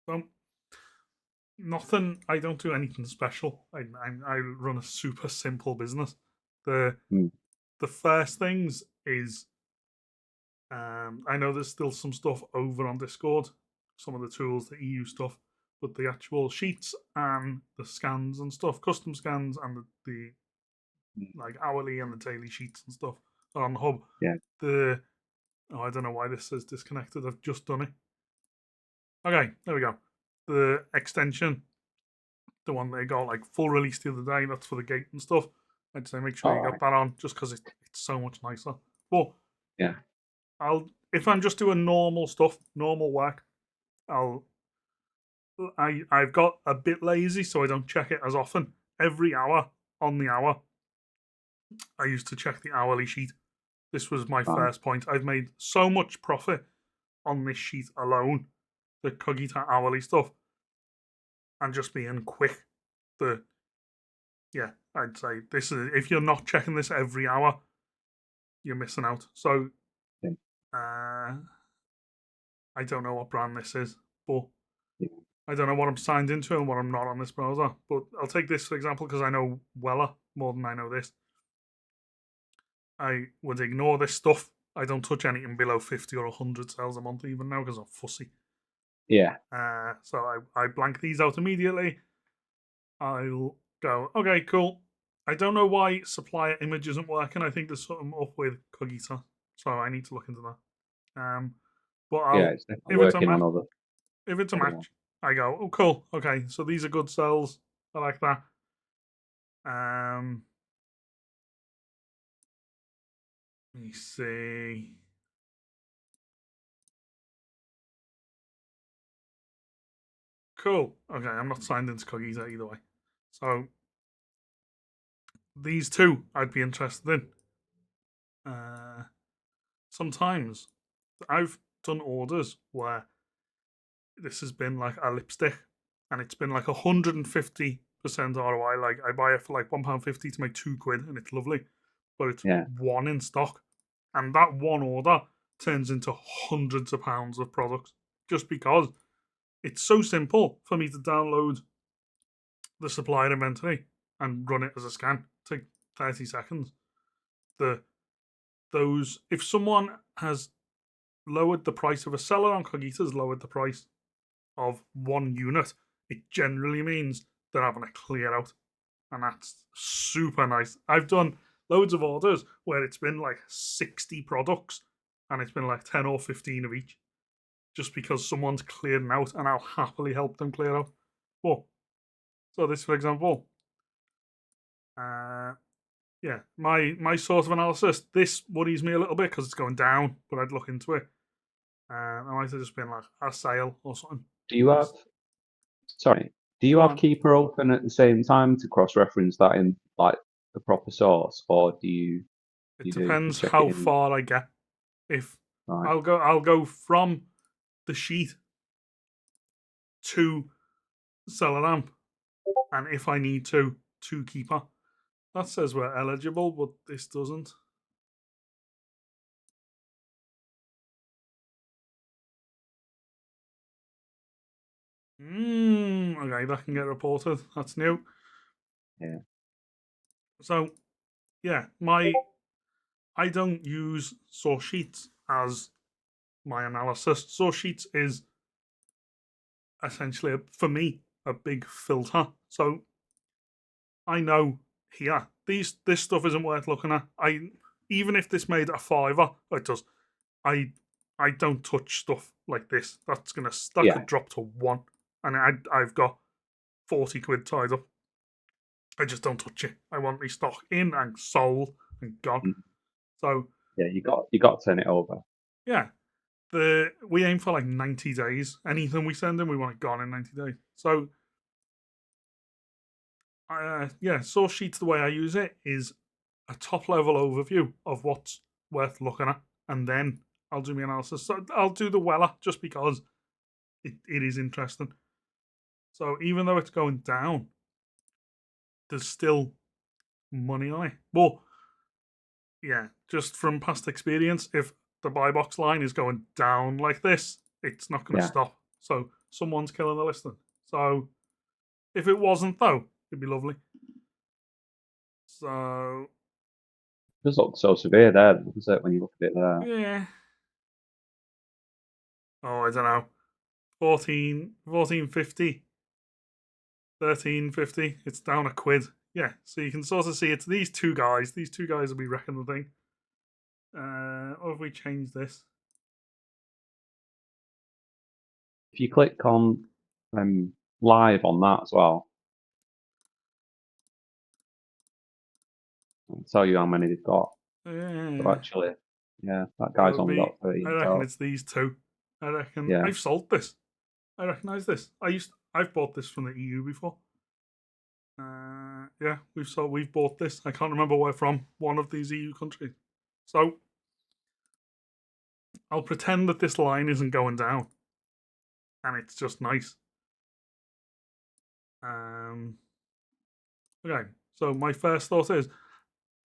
So nothing. I don't do anything special. I run a super simple business. The first things is I know there's still some stuff over on Discord, some of the tools, the EU stuff, but the actual sheets and the scans and stuff, custom scans and the like hourly and the daily sheets and stuff are on the hub. Yeah. I don't know why this says disconnected. I've just done it. Okay, there we go. The extension, the one they got like full release the other day, that's for the gate and stuff. I'd say make sure you got that on just because it's so much nicer. But yeah, if I'm just doing normal stuff, normal work, I've got a bit lazy, so I don't check it as often. Every hour on the hour, I used to check the hourly sheet. This was my first point. I've made so much profit on this sheet alone, the Qogita hourly stuff, and just being quick. I'd say this is if you're not checking this every hour, you're missing out. So, I don't know what brand this is, but I don't know what I'm signed into and what I'm not on this browser. But I'll take this for example because I know Weller more than I know this. I would ignore this stuff. I don't touch anything below 50 or 100 sales a month even now because I'm fussy. Yeah. So I blank these out immediately. I'll go, okay, cool. I don't know why supplier image isn't working. I think there's something up with Qogita. So I need to look into that. But It's definitely working on other. If it's a match, I go, oh, cool. Okay, so these are good cells. I like that. Let me see. Cool. Okay, I'm not signed into Qogita either way. So these two I'd be interested in. Sometimes I've done orders where this has been like a lipstick and it's been like 150% ROI. Like I buy it for like £1.50 to make £2 and it's lovely, but it's one in stock. And that one order turns into hundreds of pounds of products just because it's so simple for me to download the supplier inventory and run it as a scan. Take 30 seconds. If someone has lowered the price of a seller on Qogita, has lowered the price of one unit, it generally means they're having a clear out. And that's super nice. I've done loads of orders where it's been like 60 products and it's been like 10 or 15 of each just because someone's clearing out and I'll happily help them clear out. So this, for example, my sort of analysis, this worries me a little bit because it's going down, but I'd look into it. I might have just been like a sale or something. Do you have Keeper open at the same time to cross-reference that in like the proper source, or do you? It depends how far I get. If I'll go from the sheet to seller amp, and if I need to Keeper. That says we're eligible, but this doesn't. Okay, that can get reported. That's new. Yeah. So, I don't use SourceSheets as my analysis. SourceSheets is essentially, for me, a big filter. So, I know here this stuff isn't worth looking at. Even if this made a $5, it does. I don't touch stuff like this. That could drop to £1, and I've got 40 quid tied up. I just don't touch it. I want my stock in and sold and gone. So you got to turn it over. Yeah, we aim for like 90 days. Anything we send in, we want it gone in 90 days. So SourceSheets, the way I use it is a top level overview of what's worth looking at, and then I'll do my analysis. So I'll do the Weller just because it is interesting. So even though it's going down, there's still money on it. But yeah, just from past experience, if the buy box line is going down like this, it's not going to stop. So someone's killing the listing. So if it wasn't, though, it'd be lovely. So It does look so severe there, doesn't it, when you look at it there? yeah. Oh, I don't know. 14.50, 13.50. It's down a quid. Yeah, so you can sort of see it's these two guys. These two guys will be wrecking the thing. Or if we change this? If you click on live on that as well, it'll tell you how many they've got. So actually, yeah, that guy's only got 13. I reckon it's these two. I reckon Yeah. I've sold this. I recognise this. I've bought this from the EU before. Yeah, we've bought this. I can't remember where from. One of these EU countries. So I'll pretend that this line isn't going down, and it's just nice. Okay. So my first thought is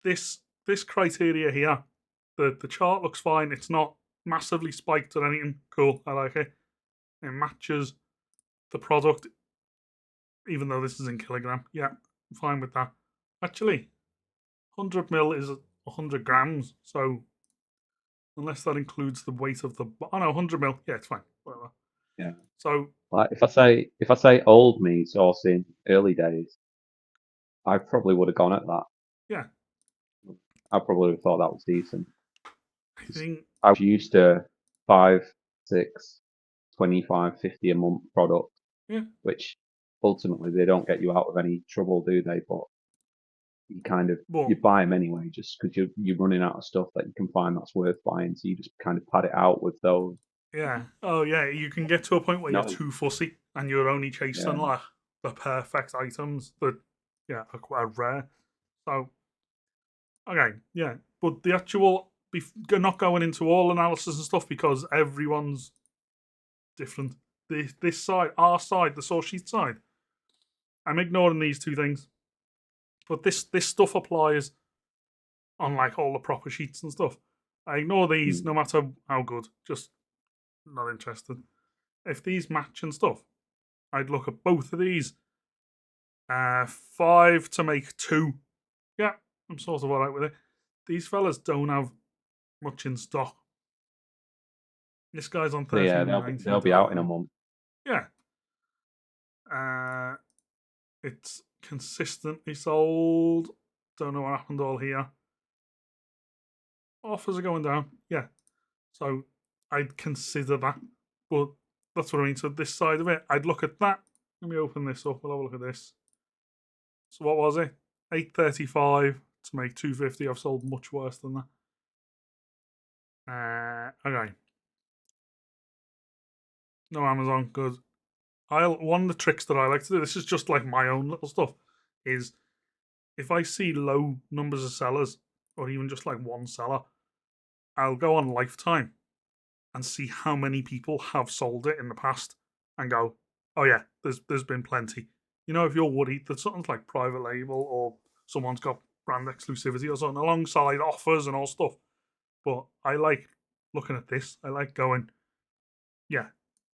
this criteria here. The chart looks fine. It's not massively spiked or anything. Cool. I like it. It matches the product, even though this is in kilogram. Yeah, I'm fine with that. Actually, 100 mil is 100 grams, so unless that includes the weight of the... Oh no, 100 mil. Yeah, it's fine. Whatever. Yeah. So... Like if I say old me sourcing early days, I probably would have gone at that. Yeah. I probably would have thought that was decent. I think... I was used to 5, 6, 25, 50 a month product, which ultimately they don't get you out of any trouble, do they? But you kind of you buy them anyway, just because you're running out of stuff that you can find that's worth buying, so you just kind of pad it out with those. Yeah. Oh yeah, you can get to a point where you're too fussy and you're only chasing like the perfect items that are quite rare. So okay, yeah, but the actual not going into all analysis and stuff because everyone's different. This side, our side, the SourceSheets side, I'm ignoring these two things, but this stuff applies on like all the proper sheets and stuff. I ignore these no matter how good. Just not interested. If these match and stuff, I'd look at both of these. 5 to make 2. Yeah, I'm sort of alright with it. These fellas don't have much in stock. This guy's on 13. Yeah, they'll be out in a month. Yeah. It's consistently sold. Don't know what happened all here. Offers are going down. Yeah. So I'd consider that. But that's what I mean. So this side of it, I'd look at that. Let me open this up. We'll have a look at this. So what was it? 835 to make 250. I've sold much worse than that. Okay. No Amazon. Good. One of the tricks that I like to do, this is just like my own little stuff, is if I see low numbers of sellers, or even just like one seller, I'll go on Lifetime and see how many people have sold it in the past and go, oh yeah, there's been plenty. You know, if you're worried that something's like private label or someone's got brand exclusivity or something alongside offers and all stuff. But I like looking at this. I like going, yeah,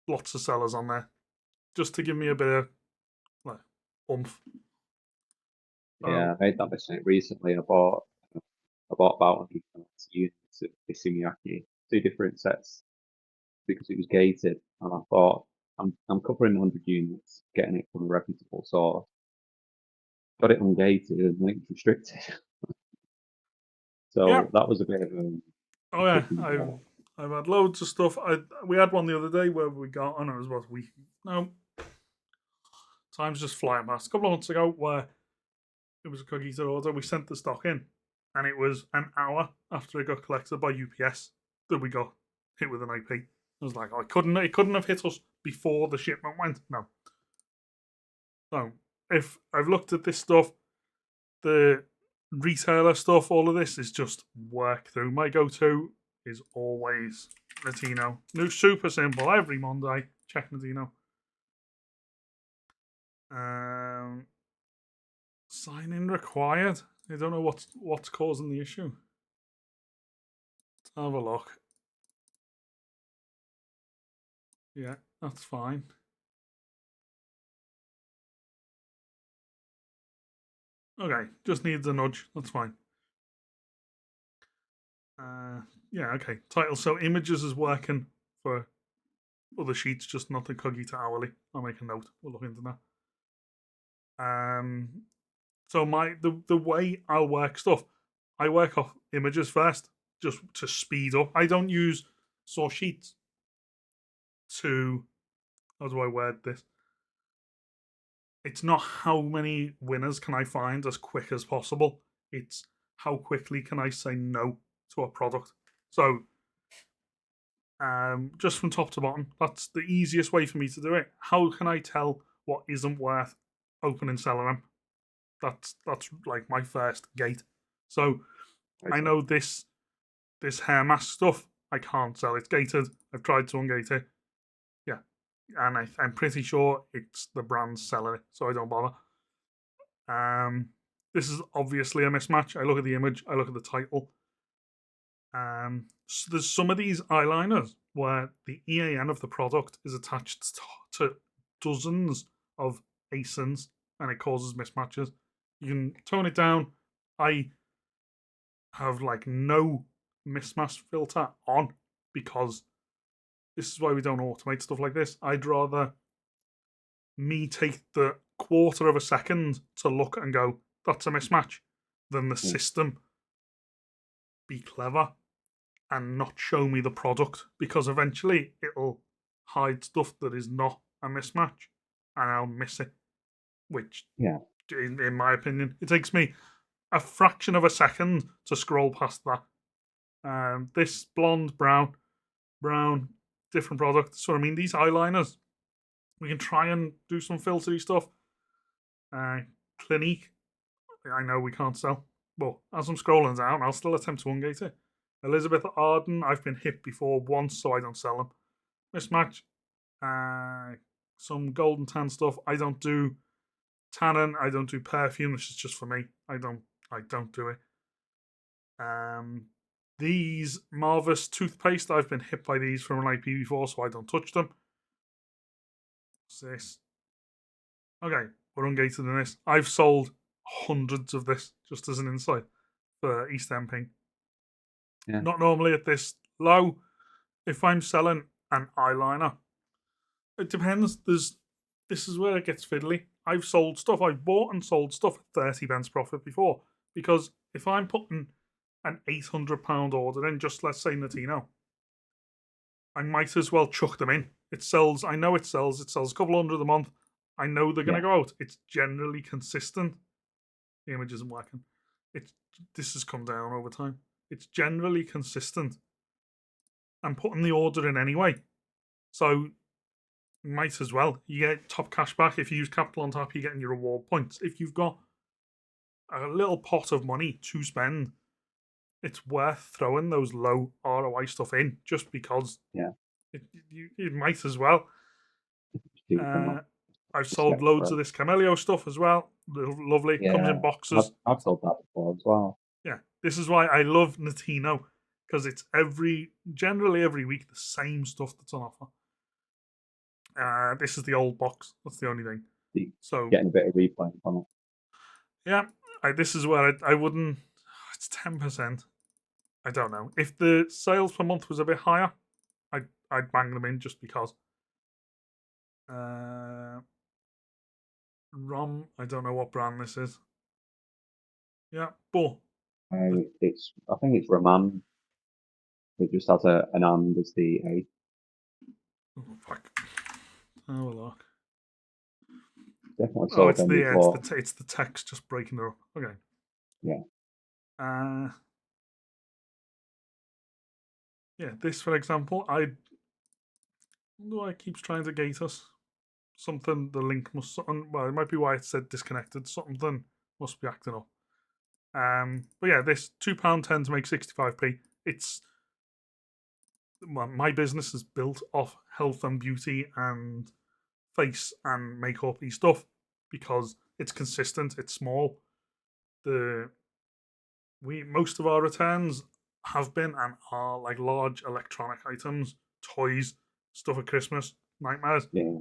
lots of sellers on there. Just to give me a bit of like oomph. Yeah, I made that mistake recently. I bought about 100 units of Isimiaki, 2 different sets, because it was gated, and I thought I'm covering 100 units, getting it from a reputable source. Got it ungated and then it's restricted. So that was a bit of a... Oh yeah, I've had loads of stuff. We had one the other day where we got, I know it was about a week. No, time's just flying past. A couple of months ago where it was a Qogita order, we sent the stock in, and it was an hour after it got collected by UPS that we got hit with an IP. I was like, it couldn't have hit us before the shipment went. No. So if I've looked at this stuff, the retailer stuff, all of this is just work through. My go-to is always Latino. New, super simple. Every Monday, check Latino. Sign in required. I don't know what's causing the issue. Let's have a look. Yeah, that's fine. Okay, just needs a nudge. That's fine. Yeah, okay. Title. So images is working for other sheets, just not the Qogita hourly. I'll make a note. We'll look into that. So the way I'll work stuff, I work off images first, just to speed up. I don't use SourceSheets to, how do I word this? It's not how many winners can I find as quick as possible. It's how quickly can I say no to a product. So just from top to bottom, that's the easiest way for me to do it. How can I tell what isn't worth opening selling them? That's like my first gate. So I know this hair mask stuff I can't sell. It's gated. I've tried to ungate it. Yeah, and I'm pretty sure it's the brand selling it, so I don't bother. This is obviously a mismatch. I look at the image. I look at the title. So there's some of these eyeliners where the EAN of the product is attached to dozens of ASINs, and it causes mismatches. You can tone it down. I have like no mismatch filter on because this is why we don't automate stuff like this. I'd rather me take the quarter of a second to look and go, that's a mismatch, than the system be clever and not show me the product, because eventually it'll hide stuff that is not a mismatch and I'll miss it. Which, in my opinion, it takes me a fraction of a second to scroll past that. This blonde, brown, different product. So I mean, these eyeliners, we can try and do some filtery stuff. Clinique, I know we can't sell, but as I'm scrolling down, I'll still attempt to ungate it. Elizabeth Arden, I've been hit before once, so I don't sell them. Mismatch, some golden tan stuff. I don't do tannin. I don't do perfume. This is just for me. I don't do it. These Marvis toothpaste, I've been hit by these from an IP before, so I don't touch them. What's this? Okay, we're ungated in this. I've sold hundreds of this, just as an insight, for East End Pink. Yeah. Not normally at this low. If I'm selling an eyeliner, it depends. This is where it gets fiddly. I've sold stuff. I've bought and sold stuff at 30 pence profit before, because if I'm putting an £800 order in, just let's say Notino, I might as well chuck them in. It sells. I know it sells. It sells a couple hundred a month. I know they're going to go out. It's generally consistent. The image isn't working. This has come down over time. It's generally consistent. I'm putting the order in anyway, so might as well. You get top cash back if you use capital on top. You're getting your reward points. If you've got a little pot of money to spend, it's worth throwing those low ROI stuff in, just because. Yeah, you might as well. I've sold loads of this Camelio stuff as well. Lovely. Yeah, comes in boxes. I've sold that before as well. Yeah, this is why I love Notino, because it's generally every week the same stuff that's on offer. This is the old box. That's the only thing. So getting a bit of replay on it. Yeah, this is where I wouldn't. It's 10%. I don't know if the sales per month was a bit higher. I'd bang them in just because. Rom, I don't know what brand this is. Yeah, but I think it's Raman. It just has an and as the A. Oh fuck! Have a look. Definitely sold them before. It's the text just breaking it up. Okay. Yeah. Yeah, this for example, I keeps trying to gate us. Something the link must. Well, it might be why it said disconnected. Something must be acting up. But yeah, this £2.10 to make 65p. It's my business is built off health and beauty and face and makeup stuff, because it's consistent. It's small. Most of our returns have been and are like large electronic items, toys, stuff at Christmas, nightmares. Yeah.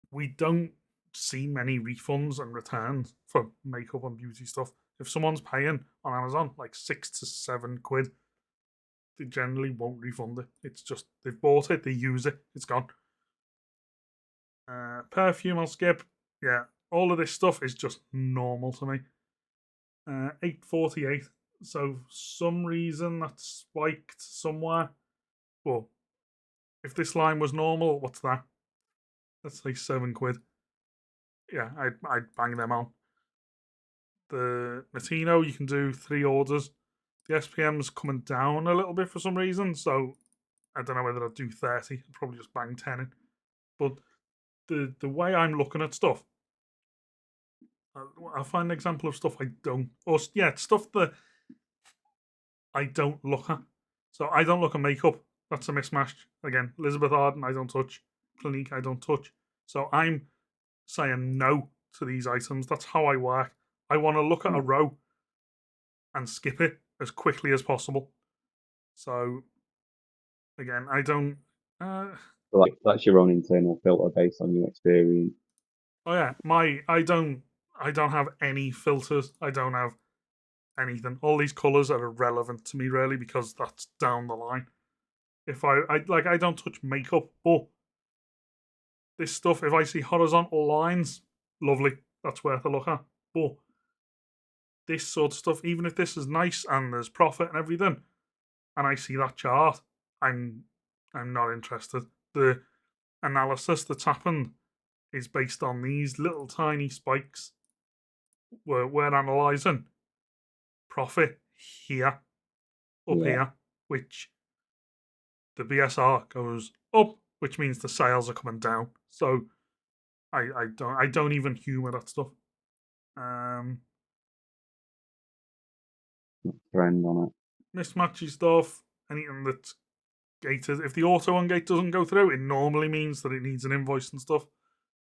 We don't see many refunds and returns for makeup and beauty stuff. If someone's paying on Amazon like £6 to £7, they generally won't refund it. It's just they've bought it, they use it, it's gone. Perfume I'll skip. Yeah, all of this stuff is just normal to me. 848. So some reason that's spiked somewhere. Well, if this line was normal, what's that? Let's say £7. Yeah, I'd bang them on. The Matino, you can do 3 orders. The SPM's coming down a little bit for some reason, so I don't know whether I'll do 30. I'll probably just bang 10 in. But the way I'm looking at stuff, I'll find an example of stuff I don't, or yeah, stuff that I don't look at. So I don't look at makeup. That's a mismatch. Again, Elizabeth Arden, I don't touch. Clinique, I don't touch. So I'm saying no to these items. That's how I work. I want to look at a row and skip it as quickly as possible. So again, I don't. Like that's your own internal filter based on your experience. Oh yeah, I don't have any filters. I don't have anything. All these colours are irrelevant to me really because that's down the line. If I don't touch makeup, but this stuff, if I see horizontal lines, lovely. That's worth a look at. But this sort of stuff, even if this is nice and there's profit and everything, and I see that chart, I'm not interested. The analysis that's happened is based on these little tiny spikes. We're analysing profit here, up here, which the BSR goes up, which means the sales are coming down. So I don't even humour that stuff. Trend on it. Mismatchy stuff, anything that's gated. If the auto on gate doesn't go through, it normally means that it needs an invoice and stuff.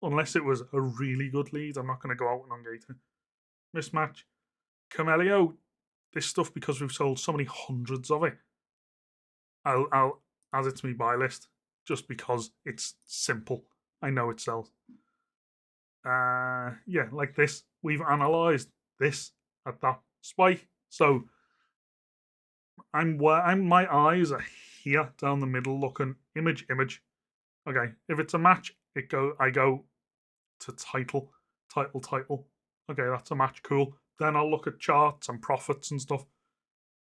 Unless it was a really good lead, I'm not going to go out and ungate it. Mismatch. Camellia, this stuff, because we've sold so many hundreds of it, I'll add it to my buy list just because it's simple. I know it sells. Yeah, like this. We've analysed this at that spike. So my eyes are here down the middle looking image. Okay, if it's a match, I go to title. Okay, that's a match, cool. Then I'll look at charts and profits and stuff.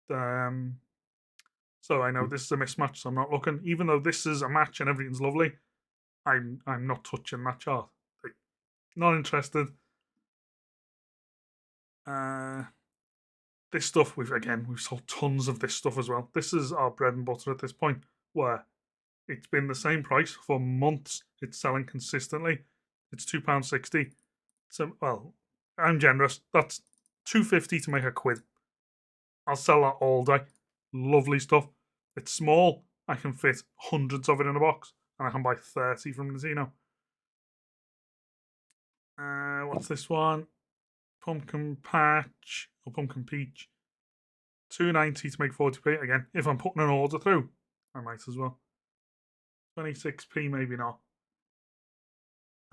So I know this is a mismatch, so I'm not looking. Even though this is a match and everything's lovely, I'm not touching that chart. Like, not interested. This stuff we've sold tons of this stuff as well. This is our bread and butter at this point, where it's been the same price for months. It's selling consistently. It's £2.60. So well, I'm generous. That's £2.50 to make a quid. I'll sell that all day. Lovely stuff. It's small. I can fit hundreds of it in a box, and I can buy 30 from Nintendo. What's this one? Pumpkin patch or pumpkin peach. £2.90 to make 40p. Again, if I'm putting an order through, I might as well. 26p, maybe not.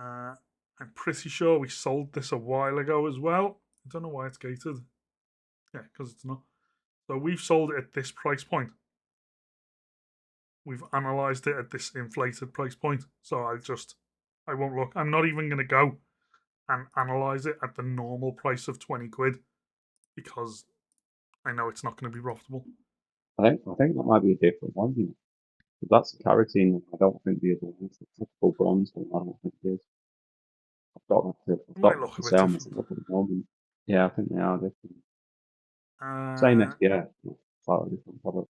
I'm pretty sure we sold this a while ago as well. I don't know why it's gated. Yeah, because it's not. So we've sold it at this price point. We've analysed it at this inflated price point. So I won't look. I'm not even going to go and analyse it at the normal price of 20 quid because I know it's not going to be profitable. I think that might be a different one, you know. If that's a carotene, I don't think the other one is. The typical bronze one, I don't think it is. I've got that to sell myself at the moment. Yeah, I think they are different. Same FBA, slightly different product.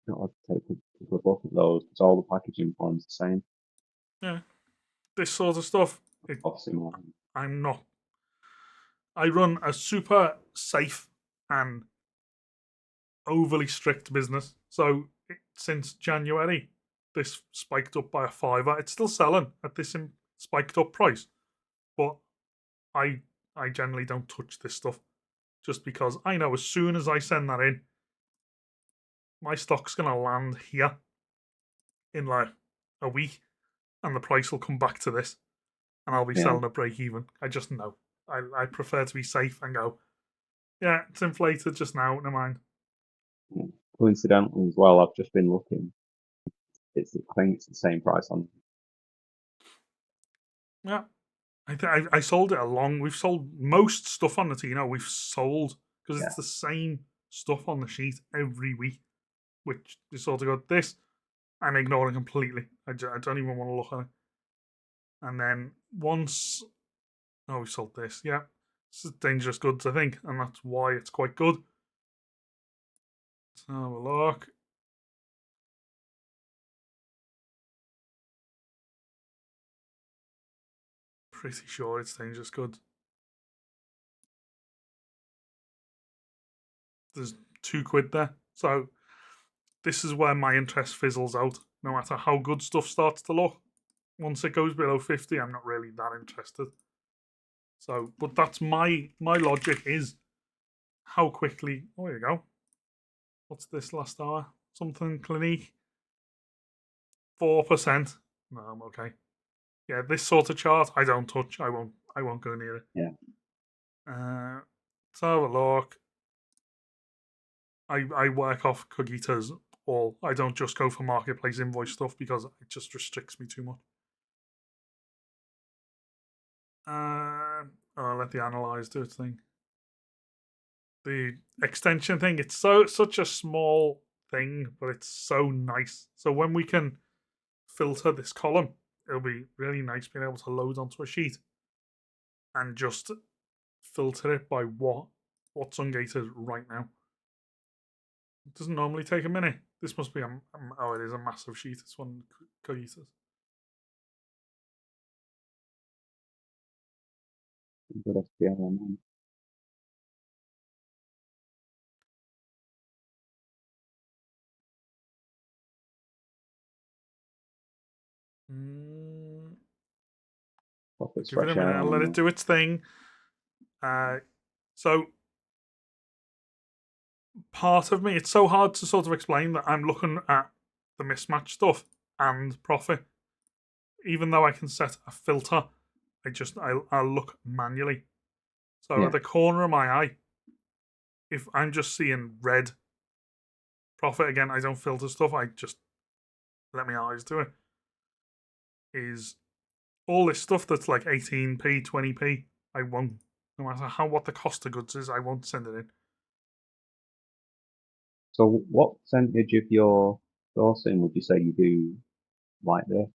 I'd take a good look at those because all the packaging form's the same. Yeah, this sort of stuff. I'm not. I run a super safe and overly strict business. So since January, this spiked up by a fiver. It's still selling at this spiked up price, but I generally don't touch this stuff just because I know as soon as I send that in, my stock's gonna land here in like a week, and the price will come back to this. and I'll be Yeah. selling at break even. I just know. I prefer to be safe and go, yeah, it's inflated just now, never mind. Yeah. Coincidentally as well, I've just been looking. I think it's the same price on. Yeah. I sold it along. We've sold most stuff on the Tino. We've sold because Yeah. it's the same stuff on the sheet every week, which is sort of got this. I'm ignoring completely. I don't even want to look at it. And then once, oh, we sold this. Yeah, this is dangerous goods, I think, and that's why it's quite good. Let's have a look. Pretty sure it's dangerous goods. There's £2 there. So this is where my interest fizzles out. No matter how good stuff starts to look, once it goes below 50, I'm not really that interested. So, but that's my logic is how quickly. Oh, there you go. What's this last hour? Something Clinique. 4%. No, I'm okay. Yeah, this sort of chart I don't touch. I won't go near it. Yeah. Let's have a look. I work off Qogitas all. I don't just go for marketplace invoice stuff because it just restricts me too much. I'll let the analyze do its thing. The extension thing, it's such a small thing, but it's so nice. So when we can filter this column, it'll be really nice being able to load onto a sheet and just filter it by what's ungated right now. It doesn't normally take a minute. This must be oh, it is a massive sheet. This one, Qogitas. Good FBA on that. Profit Give it a stretch minute. out I'll on let it that. do its thing. So part of me, it's so hard to sort of explain that I'm looking at the mismatch stuff and profit. Even though I can set a filter, I'll look manually. So Yeah. at the corner of my eye, if I'm just seeing red profit again, I don't filter stuff. I just let my eyes do it. Is all this stuff that's like 18p, 20p, I won't. No matter what the cost of goods is, I won't send it in. So what percentage of your sourcing would you say you do like this?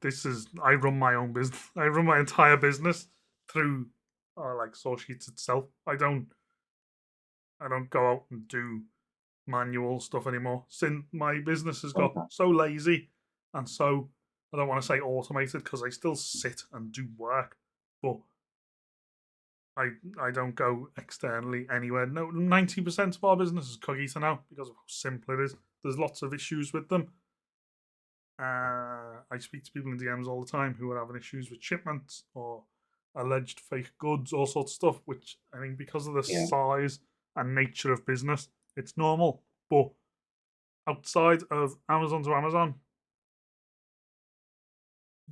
This is I run my own business. I run my entire business through like SourceSheets itself. I don't go out and do manual stuff anymore. Since my business has got Okay. so lazy and so I don't want to say automated because I still sit and do work, but I don't go externally anywhere. No, 90% of our business is Qogita now because of how simple it is. There's lots of issues with them. I speak to people in DMs all the time who are having issues with shipments or alleged fake goods, all sorts of stuff, which I think because of the Yeah. size and nature of business, it's normal. But outside of Amazon to Amazon,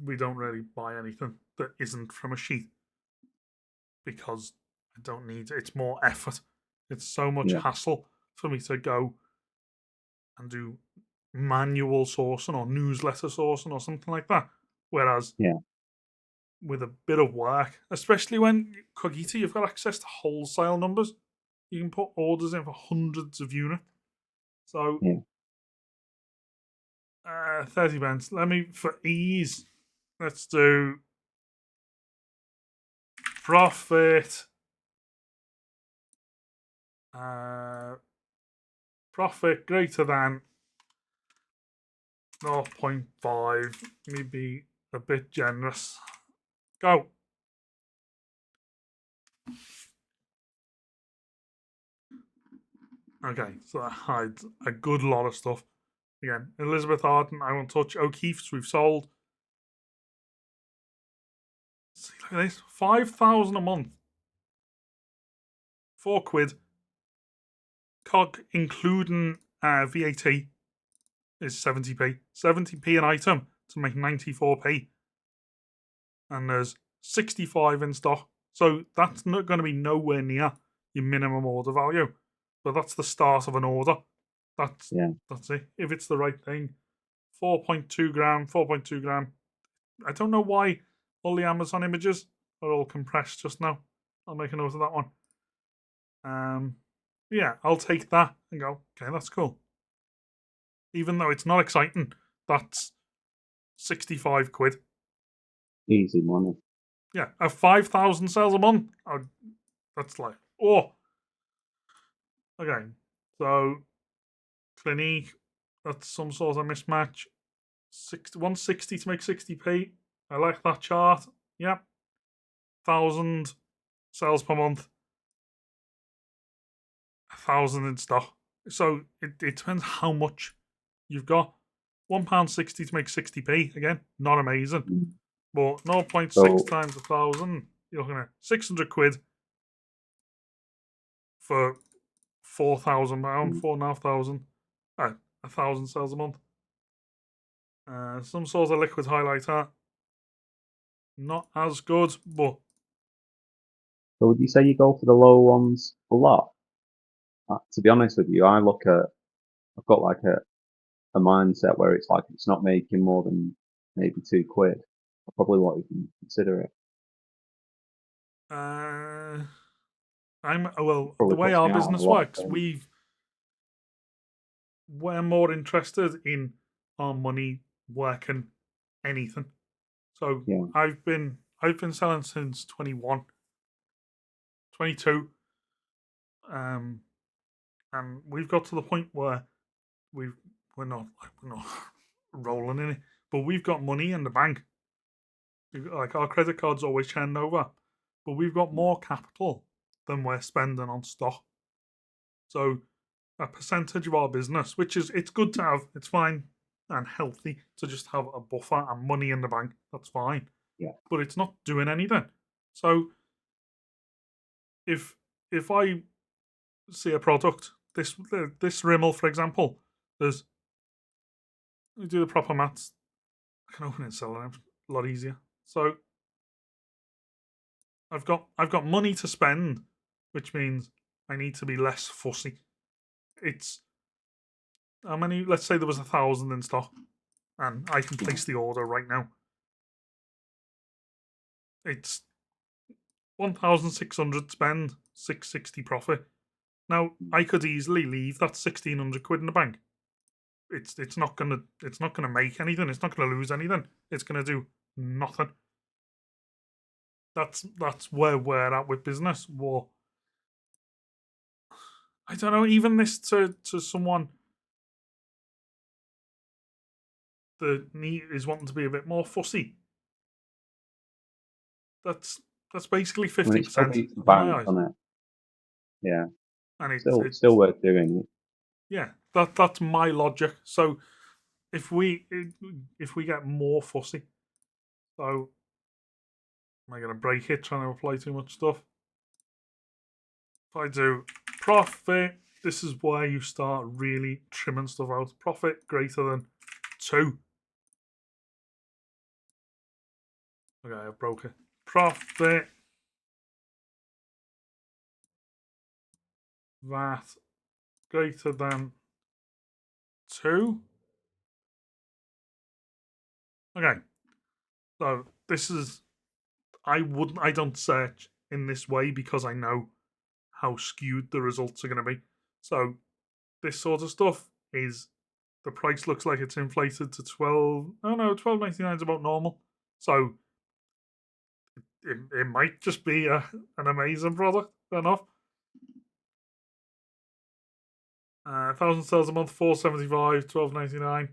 we don't really buy anything that isn't from a sheet because I don't need it. It's more effort. It's so much Yeah. hassle for me to go and do manual sourcing or newsletter sourcing or something like that. Whereas Yeah. with a bit of work, especially when Qogita, you've got access to wholesale numbers. You can put orders in for hundreds of units. So, Yeah. 30 pence. Let me, for ease, let's do profit. Profit greater than 0.5. Maybe a bit generous. Go. Okay, so that hides a good lot of stuff. Again, Elizabeth Arden, I won't touch. O'Keefe's, we've sold. See, look at this. 5,000 a month. £4. Cog, including VAT, is 70p. 70p an item to make 94p. and there's 65 in stock. So that's not going to be nowhere near your minimum order value. But that's the start of an order. That's it. If it's the right thing. 4.2 gram, 4.2 gram. I don't know why all the Amazon images are all compressed just now. I'll make a note of that one. Yeah, I'll take that and go, okay, that's cool. Even though it's not exciting, that's 65 quid. Easy money. Yeah, 5,000 sales a month. That's like, oh. Okay, so Clinique, that's some sort of mismatch. 160 to make 60p. I like that chart. Yep. 1,000 sales per month. 1,000 in stock. So it depends how much you've got. £1.60 to make 60p. Again, not amazing. But 0.6 times 1,000, you're looking at 600 quid for £4,000, £4,500. 1,000 sales a month. Some sort of liquid highlighter. Not as good, but. So would you say you go for the low ones a lot? To be honest with you, I've got like a mindset where it's like it's not making more than maybe £2. I probably won't even consider it. The way our business works, we're more interested in our money working anything. So I've been selling since 21, 22, and we've got to the point where we're not rolling in it, but we've got money in the bank. Like our credit card's always churned over, but we've got more capital than we're spending on stock. So a percentage of our business, which is, it's good to have, it's fine and healthy to just have a buffer and money in the bank. That's fine. Yeah. But it's not doing anything. So if I see a product, this Rimmel, for example, there's, we do the proper maths. I can open it and sell it a lot easier. So I've got money to spend, which means I need to be less fussy. It's how many? Let's say there was 1,000 in stock, and I can place the order right now. It's 1,600 spend, 660 profit. Now I could easily leave that 1,600 quid in the bank. It's not gonna make anything. It's not gonna lose anything. It's gonna do nothing. That's where we're at with business. Well, I don't know. Even this to someone that is wanting to be a bit more fussy. That's basically 50% in my eyes. On it. Yeah, and it's still worth doing it. Yeah, that's my logic. So if we get more fussy, so am I going to break it trying to apply too much stuff? If I do profit, this is where you start really trimming stuff out. Profit greater than 2. Okay, I broke it. Profit that greater than 2. Okay, so this is, I don't search in this way because I know how skewed the results are going to be. So this sort of stuff is, the price looks like it's inflated to 12. Oh no, 12.99 is about normal. So it might just be an amazing product. Fair enough. 1,000 sales a month, 475, 12.99.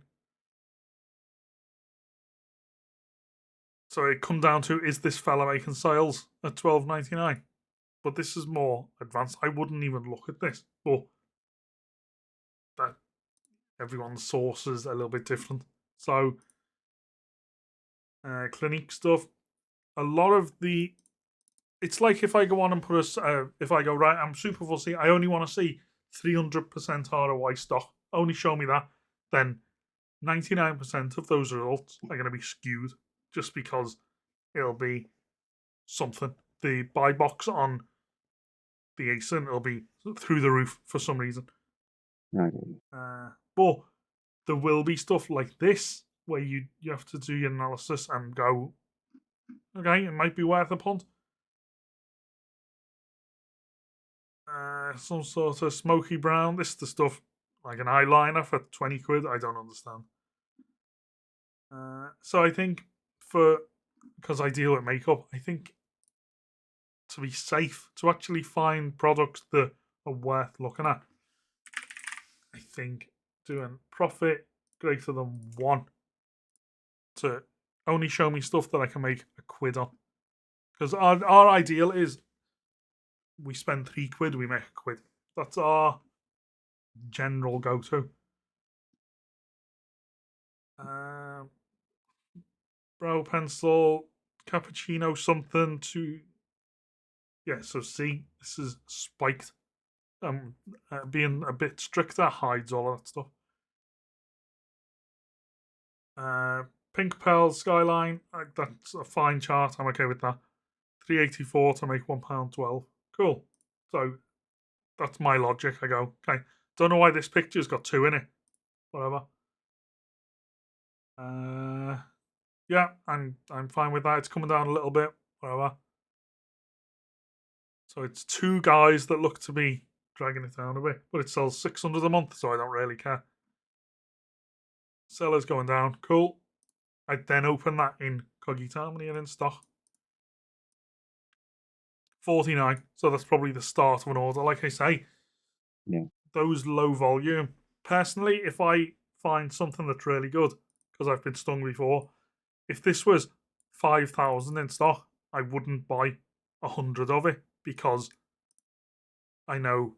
So it come down to, is this fella making sales at 12.99? But this is more advanced. I wouldn't even look at this, but that everyone's source is a little bit different. So Clinique stuff, a lot of the, it's like if I go on and put if I go, right, I'm super fussy, I only want to see 300% ROI stock, only show me that, then 99% of those results are going to be skewed just because it'll be something. The buy box on the ASIN will be through the roof for some reason. Right. But there will be stuff like this where you have to do your analysis and go, okay, it might be worth a punt. Some sort of smoky brown. This is the stuff like an eyeliner for 20 quid. I don't understand. So I think because I deal with makeup, I think to be safe, to actually find products that are worth looking at, I think doing profit greater than 1 to only show me stuff that I can make a quid on. Because our ideal is we spend 3 quid, we make a quid. That's our general go-to. Brow pencil, cappuccino something to... Yeah, so see, this is spiked. Being a bit stricter hides all of that stuff. Pink Pearl Skyline, that's a fine chart. I'm okay with that. 384 to make £1.12. Cool. So that's my logic. I go, okay. Don't know why this picture's got 2 in it. Whatever. Yeah, I'm fine with that. It's coming down a little bit. Whatever. So it's 2 guys that look to be dragging it down a bit, but it sells 600 a month, so I don't really care. Seller's going down. Cool. I then open that in Qogita. How many are in stock? 49. So that's probably the start of an order. Like I say, those low volume. Personally, if I find something that's really good, because I've been stung before, if this was 5,000 in stock, I wouldn't buy 100 of it because I know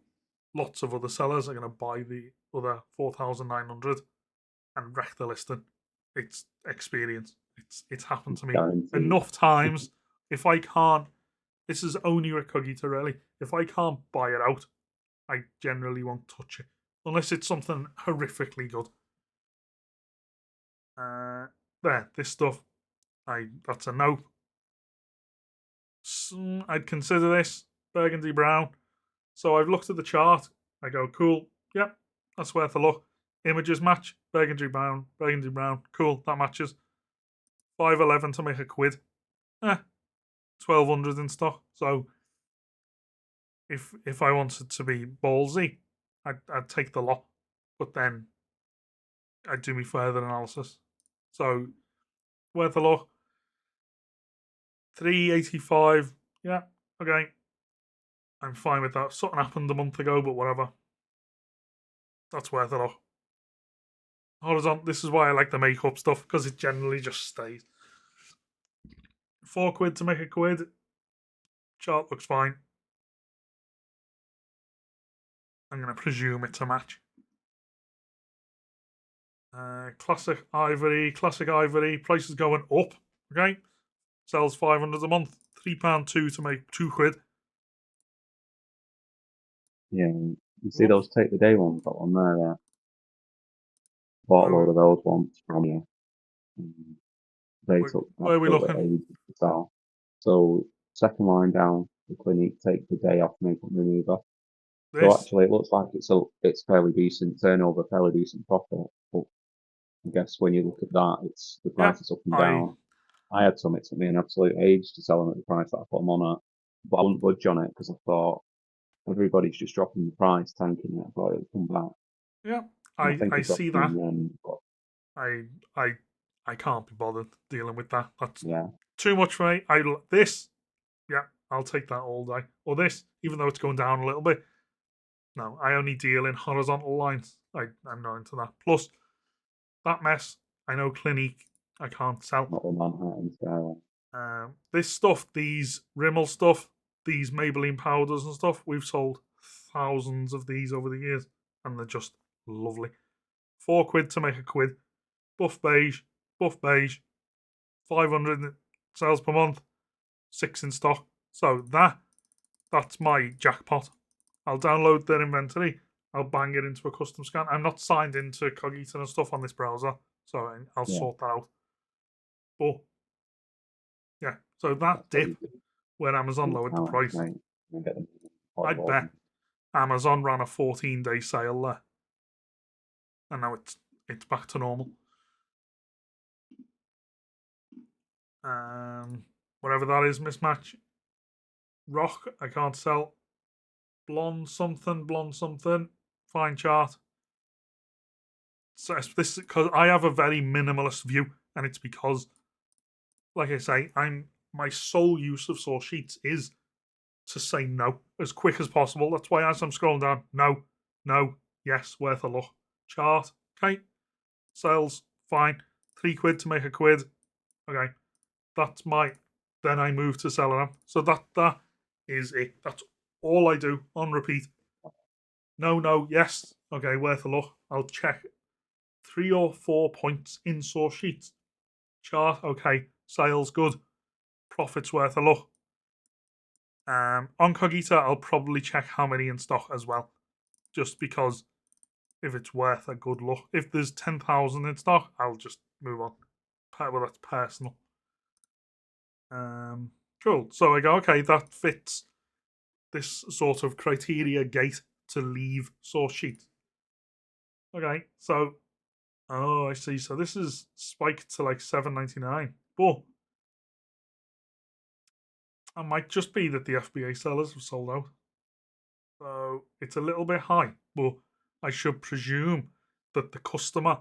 lots of other sellers are going to buy the other 4,900 and wreck the listing. It's experience. It's happened to me enough times. If I can't, this is only with Qogita really. If I can't buy it out, I generally won't touch it unless it's something horrifically good. This stuff, that's a no. I'd consider this burgundy brown. So I've looked at the chart. I go, cool. Yep, that's worth a look. Images match. Burgundy brown. Burgundy brown. Cool, that matches. 511 to make a quid. 1,200 in stock. So if I wanted to be ballsy, I'd take the lot. But then I'd do me further analysis. So worth a look. 385. Yeah, okay. I'm fine with that. Something happened a month ago, but whatever. That's worth a look. Horizontal. This is why I like the makeup stuff, because it generally just stays. 4 quid to make a quid. Chart looks fine. I'm going to presume it's a match. Classic ivory. Price is going up. Okay. Sells 500 a month. £3.2 to make 2 quid. Yeah, you see those take the day ones got on there. Yeah. Bought a load of those ones from you. They took where are we looking? ages to sell. So second line down, the Clinique take the day off makeup remover. So actually, it looks like it's fairly decent turnover, fairly decent profit. But I guess when you look at that, it's the price is up and down. I had some. It took me an absolute age to sell them at the price that I put them on at, but I wouldn't budge on it because I thought everybody's just dropping the price, tanking it. I thought it would come back. Yeah, I see that. But I can't be bothered dealing with that. That's yeah, too much for me. Yeah, I'll take that all day. Or this, even though it's going down a little bit. No, I only deal in horizontal lines. I'm not into that. Plus, that mess, I know Clinique, I can't sell. not the Manhattan style. This stuff, these Rimmel stuff, these Maybelline powders and stuff, we've sold thousands of these over the years, and they're just lovely. 4 quid to make a quid. Buff beige, 500 sales per month, 6 in stock. So that's my jackpot. I'll download their inventory. I'll bang it into a custom scan. I'm not signed into Qogita and stuff on this browser, so I'll sort that out. But Yeah. So that That's what dip you do. where Amazon lowered the Pounds, price, right? And get them quite I'd well. bet Amazon ran a 14-day sale there, and now it's back to normal. Whatever that is, mismatch. Rock, I can't sell. Blonde something. Fine chart. So this because I have a very minimalist view, and it's because, like I say, my sole use of source sheets is to say no as quick as possible. That's why as I'm scrolling down, no, yes, worth a look. Chart, okay. Sales, fine. £3 to make a quid. Okay. That's my then I move to selling them. So that is it. That's all I do on repeat. No, yes. Okay, worth a look. I'll check 3 or 4 points in source sheets. Chart, okay. Sales, good. Profits worth a look. On Qogita, I'll probably check how many in stock as well. Just because if it's worth a good look. If there's 10,000 in stock, I'll just move on. Well, that's personal. Cool. So I go, okay, that fits this sort of criteria gate to leave source sheet. Okay, so I see. So this is spiked to like $7.99, but it might just be that the FBA sellers have sold out. So it's a little bit high, but I should presume that the customer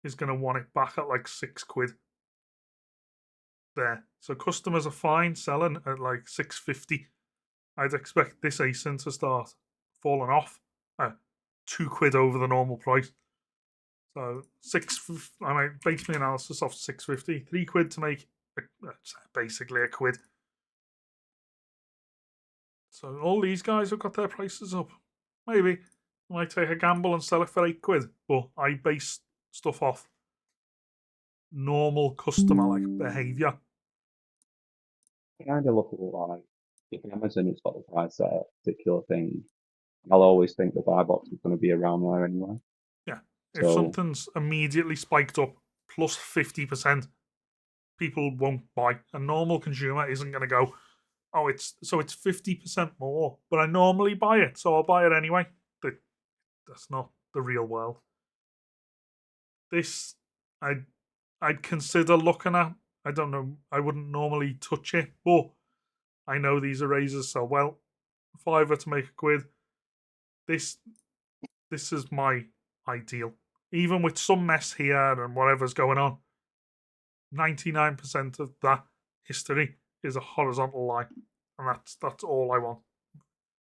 is going to want it back at like £6 there. So customers are fine selling at like 6.50. I'd expect this ASIN to start falling off £2 over the normal price. So I might base my analysis off 6.50, £3 to make basically a quid. So all these guys have got their prices up. Maybe I might take a gamble and sell it for £8, but I base stuff off normal customer like behaviour. I kind of look at it like if Amazon has got the price at a particular thing, I'll always think the buy box is going to be around there anyway. Yeah, if So something's immediately spiked up plus 50%, people won't buy. A normal consumer isn't going to go, oh, it's 50% more, but I normally buy it, so I'll buy it anyway. That's not the real world. This, I'd consider looking at. I don't know. I wouldn't normally touch it, but I know these erasers sell well. £5 to make a quid. This is my ideal. Even with some mess here and whatever's going on, 99% of that history is a horizontal line, and that's all I want.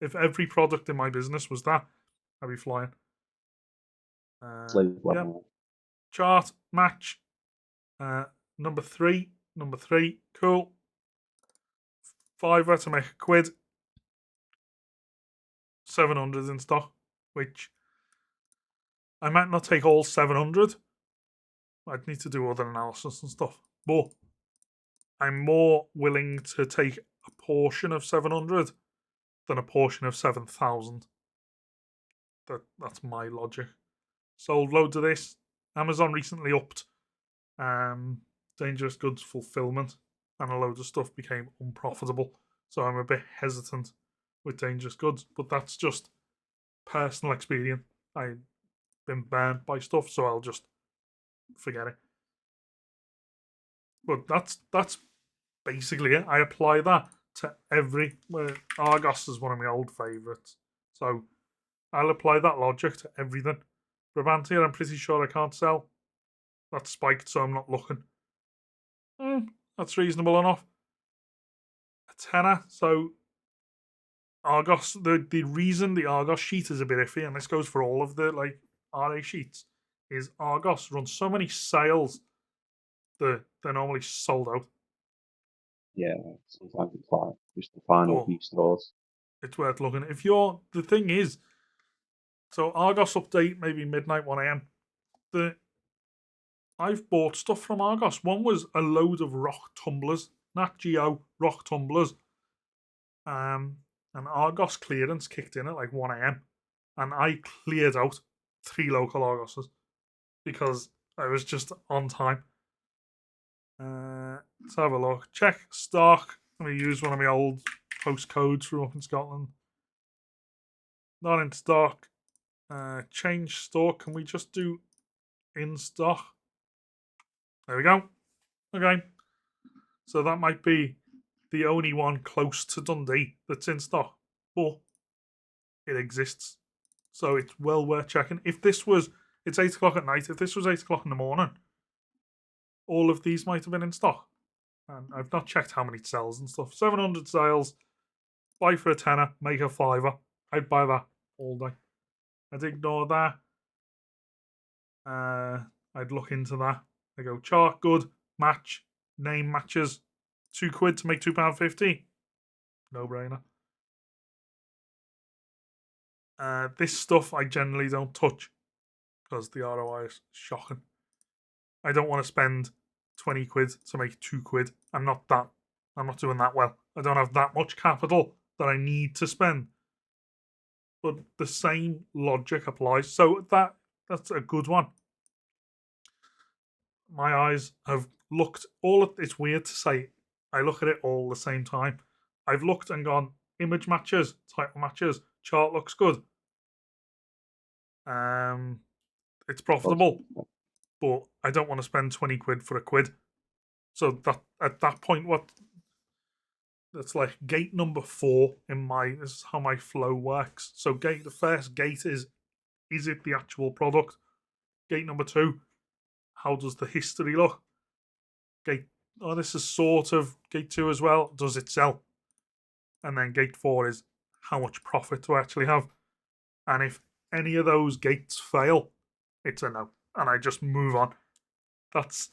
If every product in my business was that, I'd be flying. Yeah. Chart match. Number three, cool. £5 to make a quid. 700 in stock, which I might not take all 700. I'd need to do other analysis and stuff, but I'm more willing to take a portion of 700 than a portion of 7,000. That's my logic. Sold loads of this. Amazon recently upped dangerous goods fulfillment, and a load of stuff became unprofitable. So I'm a bit hesitant with dangerous goods, but that's just personal experience. I've been burned by stuff, so I'll just forget it. But that's basically it. I apply that to every. Argos is one of my old favourites, so I'll apply that logic to everything. Brabantia, I'm pretty sure I can't sell. That's spiked, so I'm not looking. That's reasonable enough. A tenner. So Argos, the reason the Argos sheet is a bit iffy, and this goes for all of the like RA sheets, is Argos runs so many sales that they're normally sold out. yeah, sometimes it's like just the final But few stores. it's worth looking. If you're the thing is, so Argos update maybe midnight 1 a.m. I've bought stuff from Argos. One was a load of rock tumblers, Nat Geo rock tumblers. And Argos clearance kicked in at like 1 a.m. and I cleared out 3 local Argoses because I was just on time. Let's have a look. Check stock. Let me use one of my old postcodes from up in Scotland. Not in stock. Change store. Can we just do in stock? There we go. Okay. So that might be the only one close to Dundee that's in stock. But it exists. So it's well worth checking. If this was, it's 8 o'clock at night. If this was 8 o'clock in the morning, all of these might have been in stock. And I've not checked how many it sells and stuff. 700 sales. Buy for a tenner, make a fiver. I'd buy that all day. I'd ignore that. I'd look into that. I go chart good, match, name matches, £2 to make £2.50. No brainer. This stuff I generally don't touch because the ROI is shocking. I don't want to spend £20 to make £2. I'm not doing that well. I don't have that much capital that I need to spend. But the same logic applies. So that's a good one. My eyes have looked it's weird to say I look at it all the same time. I've looked and gone, image matches, title matches, chart looks good. It's profitable, but I don't want to spend £20 for a quid. So that at that point, that's like gate number 4 in this is how my flow works. So the first gate is it the actual product? Gate number 2, how does the history look? This is sort of gate 2 as well. Does it sell? And then gate 4 is how much profit do I actually have? And if any of those gates fail, it's a no. And I just move on. That's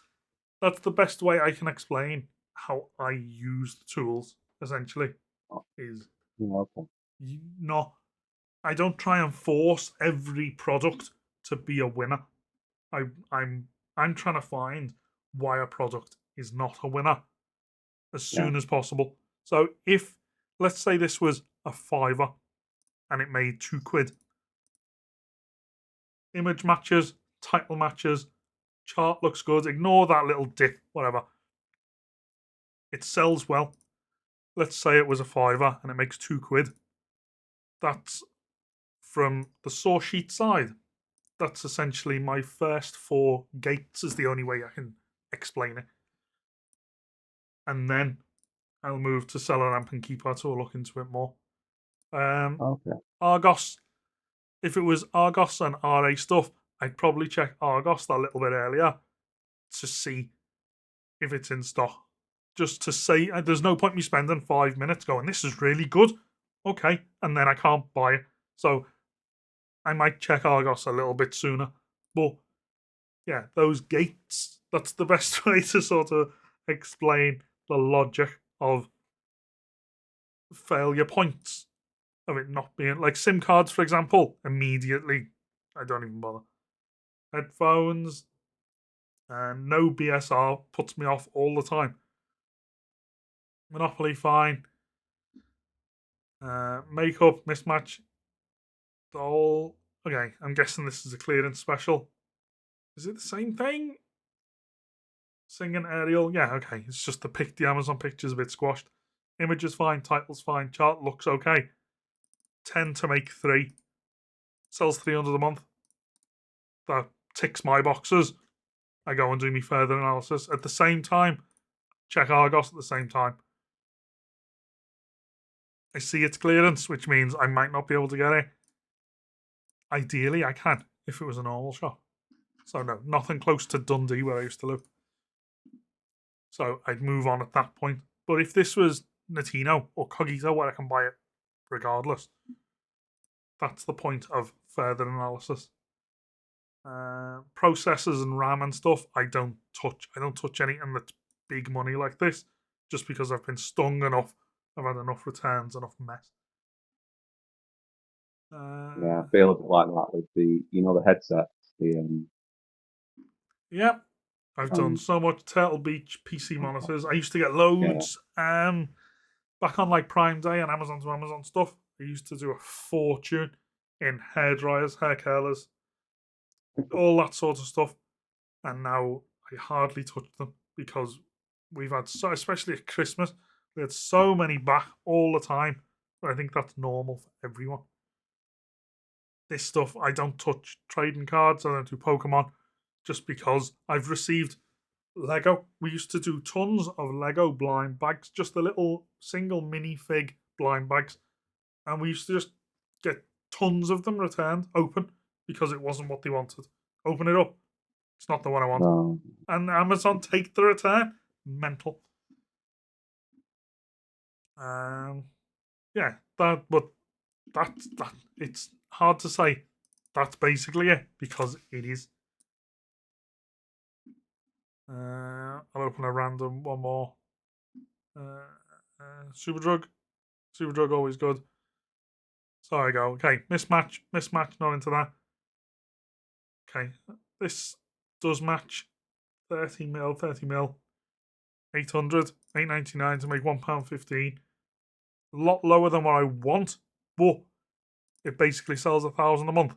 the best way I can explain how I use the tools, essentially. Is I don't try and force every product to be a winner. I'm trying to find why a product is not a winner as soon as possible. So if, let's say this was a fiver and it made £2, image matches, title matches, chart looks good, ignore that little dip, whatever. It sells well. Let's say it was a fiver and it makes £2. That's from the SourceSheet side. That's essentially my first 4 gates is the only way I can explain it. And then I'll move to Seller Amp and Keeper to look into it more. Argos. If it was Argos and RA stuff, I'd probably check Argos that little bit earlier to see if it's in stock. Just to say, there's no point me spending 5 minutes going, this is really good. Okay. And then I can't buy it. So I might check Argos a little bit sooner. But yeah, those gates, that's the best way to sort of explain the logic of failure points of it not being like SIM cards, for example. Immediately, I don't even bother. Headphones, no BSR puts me off all the time. Monopoly, fine. Makeup, mismatch. Doll. Okay, I'm guessing this is a clearance special. Is it the same thing? Singing Ariel, yeah, okay. It's just the Amazon picture's a bit squashed. Image is fine, title's fine, chart looks okay. 10 to make 3. Sells 300 a month. That ticks my boxes. I go and do me further analysis. At the same time, check Argos at the same time. I see its clearance, which means I might not be able to get it. Ideally, I can, if it was a normal shop. So no, nothing close to Dundee where I used to live. So I'd move on at that point. But if this was Nintino or Qogita where I can buy it regardless, that's the point of further analysis. Processors and RAM and stuff, I don't touch. I don't touch anything that's big money like this, just because I've been stung enough. I've had enough returns, enough mess. I feel a bit like that with the headsets. Yeah, I've done so much Turtle Beach PC monitors. I used to get loads. Back on like Prime Day and Amazon to Amazon stuff, I used to do a fortune in hair dryers, hair curlers, all that sort of stuff. And now I hardly touch them because we've had so, especially at Christmas, we had so many back all the time. But I think that's normal for everyone. This stuff, I don't touch trading cards. I don't do Pokemon, just because I've received Lego. We used to do tons of Lego blind bags, just the little single minifig blind bags, and we used to just get tons of them returned, open, because it wasn't what they wanted. Open it up. It's not the one I want. No. And Amazon take the return. Mental. Yeah, but that it's hard to say. That's basically it, because it is. I'll open a random one more. Superdrug. Superdrug always good. So I go, okay, mismatch, not into that. Okay, this does match 30 mil, 800, 8.99 to make £1.15. A lot lower than what I want, but it basically sells 1,000 a month.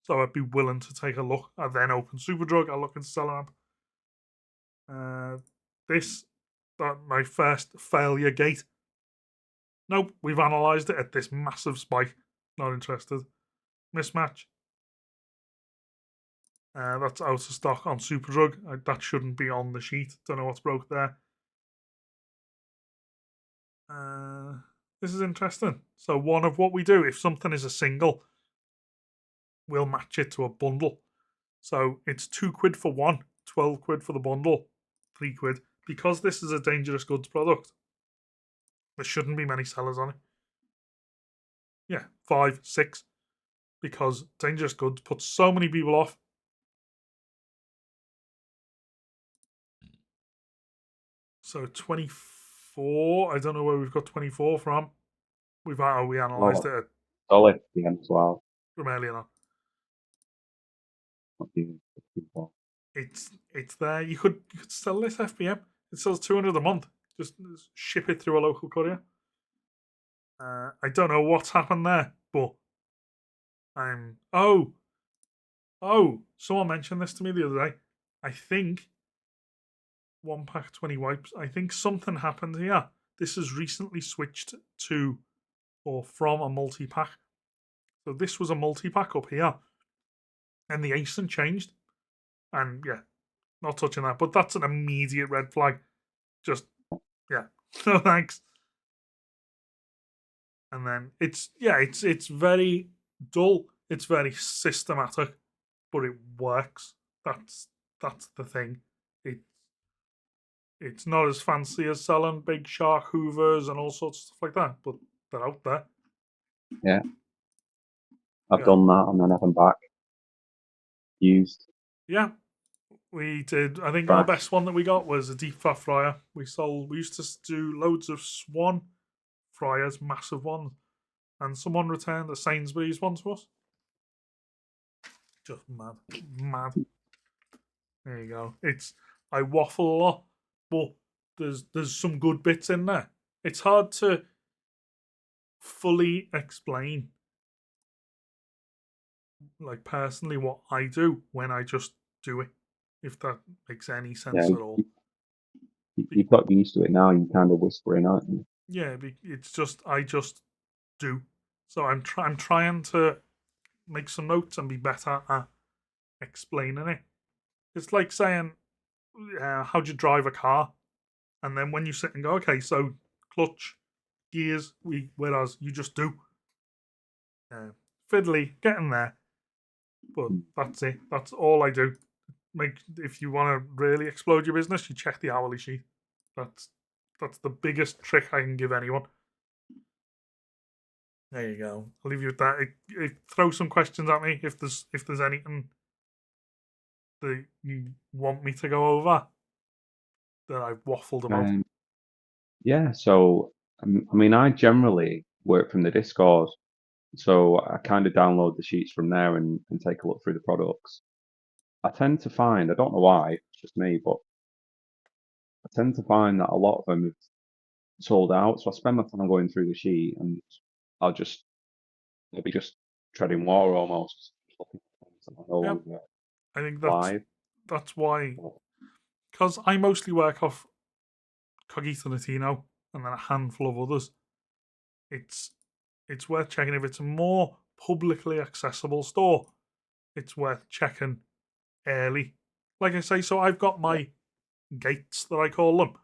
So I'd be willing to take a look. I then open Superdrug, I look into selling up. That my first failure gate. Nope, we've analysed it at this massive spike. Not interested. Mismatch. That's out of stock on Superdrug. That shouldn't be on the sheet. Don't know what's broke there. This is interesting. So one of what we do, if something is a single, we'll match it to a bundle. So it's £2 for one, 12 quid for the bundle, £3. Because this is a dangerous goods product, there shouldn't be many sellers on it. Yeah, 5, 6. Because dangerous goods puts so many people off. So 24. I don't know where we've got 24 from. We analysed it solid again as well. from earlier on. It's there. You could sell this FBM. It sells 200 a month. Just ship it through a local courier. I don't know what's happened there, but I'm someone mentioned this to me the other day. I think 1 pack 20 wipes. I think something happened here. This has recently switched to or from a multi-pack. So this was a multi-pack up here. And the ASIN changed. And yeah, not touching that. But that's an immediate red flag. Just, yeah. No thanks. And then it's very dull. It's very systematic. But it works. That's the thing. It's not as fancy as selling big shark hoovers and all sorts of stuff like that, but they're out there. Yeah. I've done that and then have them back used. Yeah. We did. I think our best one that we got was a deep fat fryer. We used to do loads of Swan fryers, massive ones, and someone returned a Sainsbury's one to us. Just mad. There you go. I waffle a lot, but there's some good bits in there. It's hard to fully explain, like personally, what I do when I just do it, if that makes any sense at all. You've got used to it now. You're kind of whispering, aren't you? Yeah, it's just I just do. So I'm trying to make some notes and be better at explaining it. It's like saying, how do you drive a car? And then when you sit and go, okay, so clutch, gears, whereas you just do. Fiddly, getting there. But that's it. That's all I do. If you want to really explode your business, you check the hourly sheet. That's the biggest trick I can give anyone. There you go. I'll leave you with that. Throw some questions at me if there's anything that you want me to go over that I've waffled about. Yeah. So I mean, I generally work from the Discord, so I kind of download the sheets from there and take a look through the products. I tend to find, I don't know why, it's just me, but I tend to find that a lot of them have sold out. So I spend my time going through the sheet and I'll be just treading water almost. Yep. I think live. that's why, because I mostly work off Qogita Latino, and then a handful of others. It's worth checking if it's a more publicly accessible store. It's worth checking early. Like I say, so I've got my gates that I call them.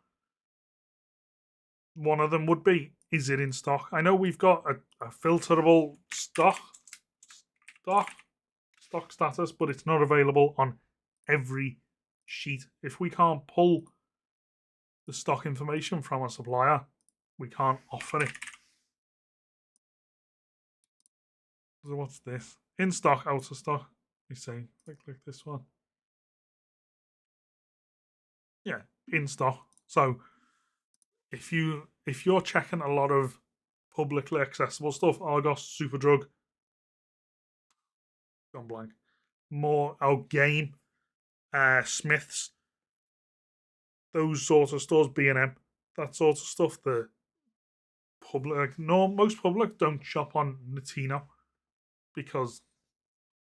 One of them would be, is it in stock? I know we've got a filterable stock status, but it's not available on every sheet. If we can't pull the stock information from a supplier, we can't offer it. So what's this? In stock, out of stock. You see, click this one. Yeah, in stock. So if you're checking a lot of publicly accessible stuff, Argos, Superdrug, gone blank, more Game, Smiths, those sorts of stores, B&M, that sort of stuff. The public, no, most public don't shop on Notino because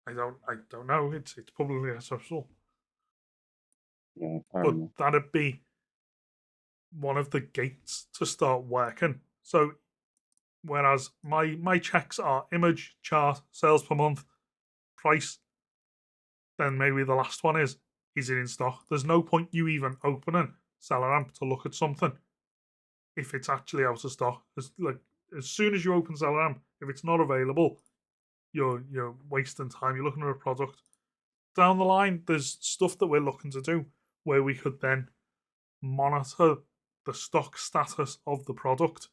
I don't know. It's publicly accessible. Yeah, But that'd be one of the gates to start working. So whereas my checks are image, chart, sales per month, price, then maybe the last one is it in stock? There's no point you even opening SellerAmp to look at something if it's actually out of stock. As soon as you open SellerAmp, if it's not available, you're wasting time. You're looking at a product. Down the line, there's stuff that we're looking to do where we could then monitor the stock status of the product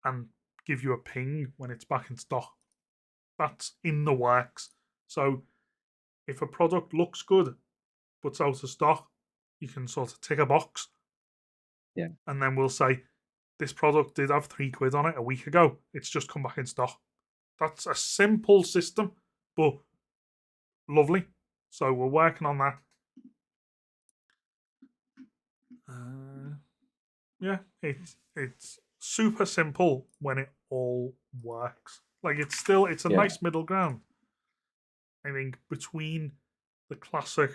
and give you a ping when it's back in stock. That's in the works. So if a product looks good but's out of stock, you can sort of tick a box. Yeah. And then we'll say, this product did have £3 on it a week ago. It's just come back in stock. That's a simple system, but lovely. So we're working on that. Yeah, it's super simple when it all works. Like it's a nice middle ground. I think between the classic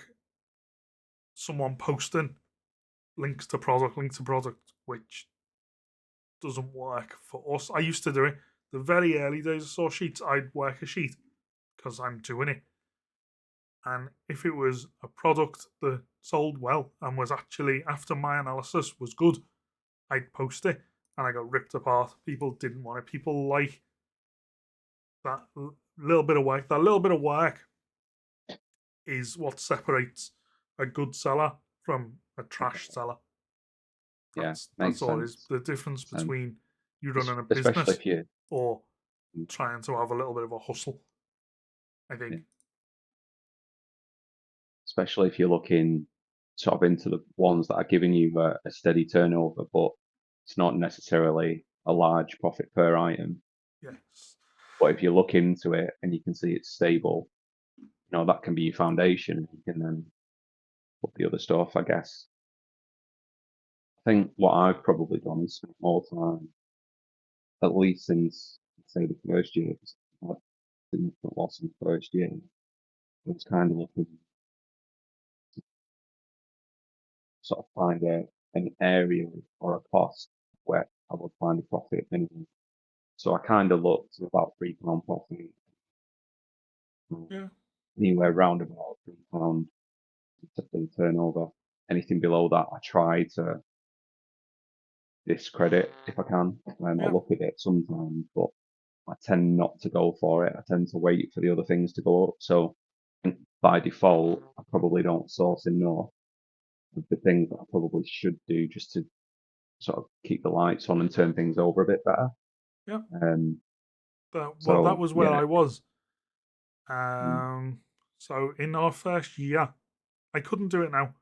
someone posting links to product, which doesn't work for us. I used to do it. The very early days of SourceSheets, I'd work a sheet because I'm doing it. And if it was a product that sold well and was actually, after my analysis, was good, I'd post it and I got ripped apart. People didn't want it. People like that little bit of work. That little bit of work is what separates a good seller from a trash seller. That's all. Is the difference between you running a business or trying to have a little bit of a hustle. I think. Yeah. Especially if you're looking sort of into the ones that are giving you a steady turnover, but it's not necessarily a large profit per item. Yes. But if you look into it and you can see it's stable, that can be your foundation. You can then put the other stuff, I guess. I think what I've probably done is spend more time, at least since, say, the first year, because I had significant loss in the first year. I was kind of looking to sort of find an area or a cost where I would find a profit minimum. So I kind of looked at about £3 profit, anywhere around about £3 to turnover. Anything below that, I try to discredit if I can. I look at it sometimes, but I tend not to go for it. I tend to wait for the other things to go up. So by default, I probably don't source enough of the things that I probably should do just to sort of keep the lights on and turn things over a bit better. Yeah. So that was where I was. Mm. So in our first year, I couldn't do it now.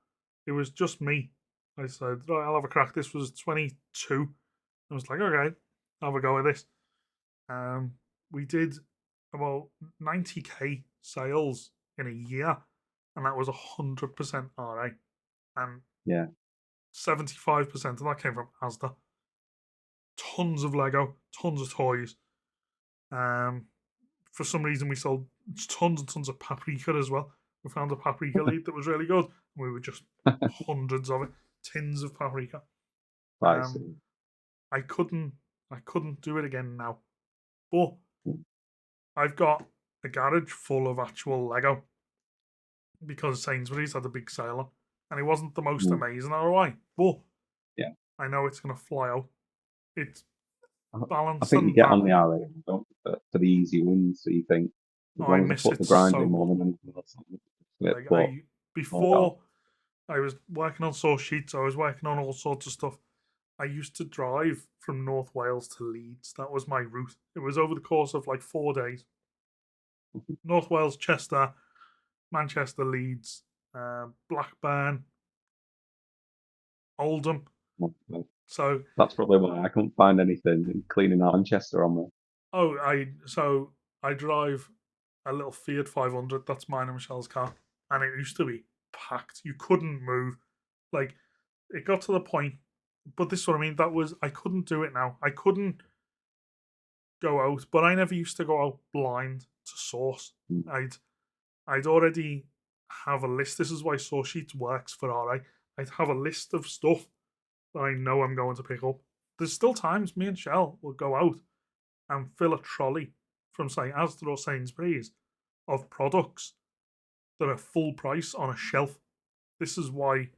It was just me. I said, right, I'll have a crack. This was 22. I was like, okay, I'll have a go at this. We did about 90k sales in a year, and that was 100% RA. And 75% of that came from Asda. Tons of Lego, tons of toys. For some reason, we sold tons and tons of paprika as well. We found a paprika lead that was really good. And we were just hundreds of it, tins of paprika. I see. I couldn't do it again now. But Mm. I've got a garage full of actual Lego because Sainsbury's had a big sale on, and it wasn't the most Mm. amazing ROI, but Yeah. I know it's going to fly out. It's I balance think you and get that. on the RA, don't you, for the easy wins. So you think, as Oh, I long as I miss put it the grind so in more much. than anything else, Like but hold on. before I was working on SourceSheets, I was working on all sorts of stuff. I used to drive from North Wales to Leeds. That was my route. It was over the course of like 4 days. North Wales, Chester, Manchester, Leeds, Blackburn, Oldham. So That's probably why I couldn't find anything cleaning out Manchester on me. I drive a little Fiat 500. That's mine and Michelle's car, and it used to be packed. You couldn't move. Like it got to the point. But this is what I mean. That was I couldn't do it now. I couldn't go out, but I never used to go out blind to source. Mm. I'd already have a list. This is why source sheets works for RA. I'd have a list of stuff that I know I'm going to pick up. There's still times me and Shell will go out and fill a trolley from say Asda or Sainsbury's of products that are full price on a shelf. This is why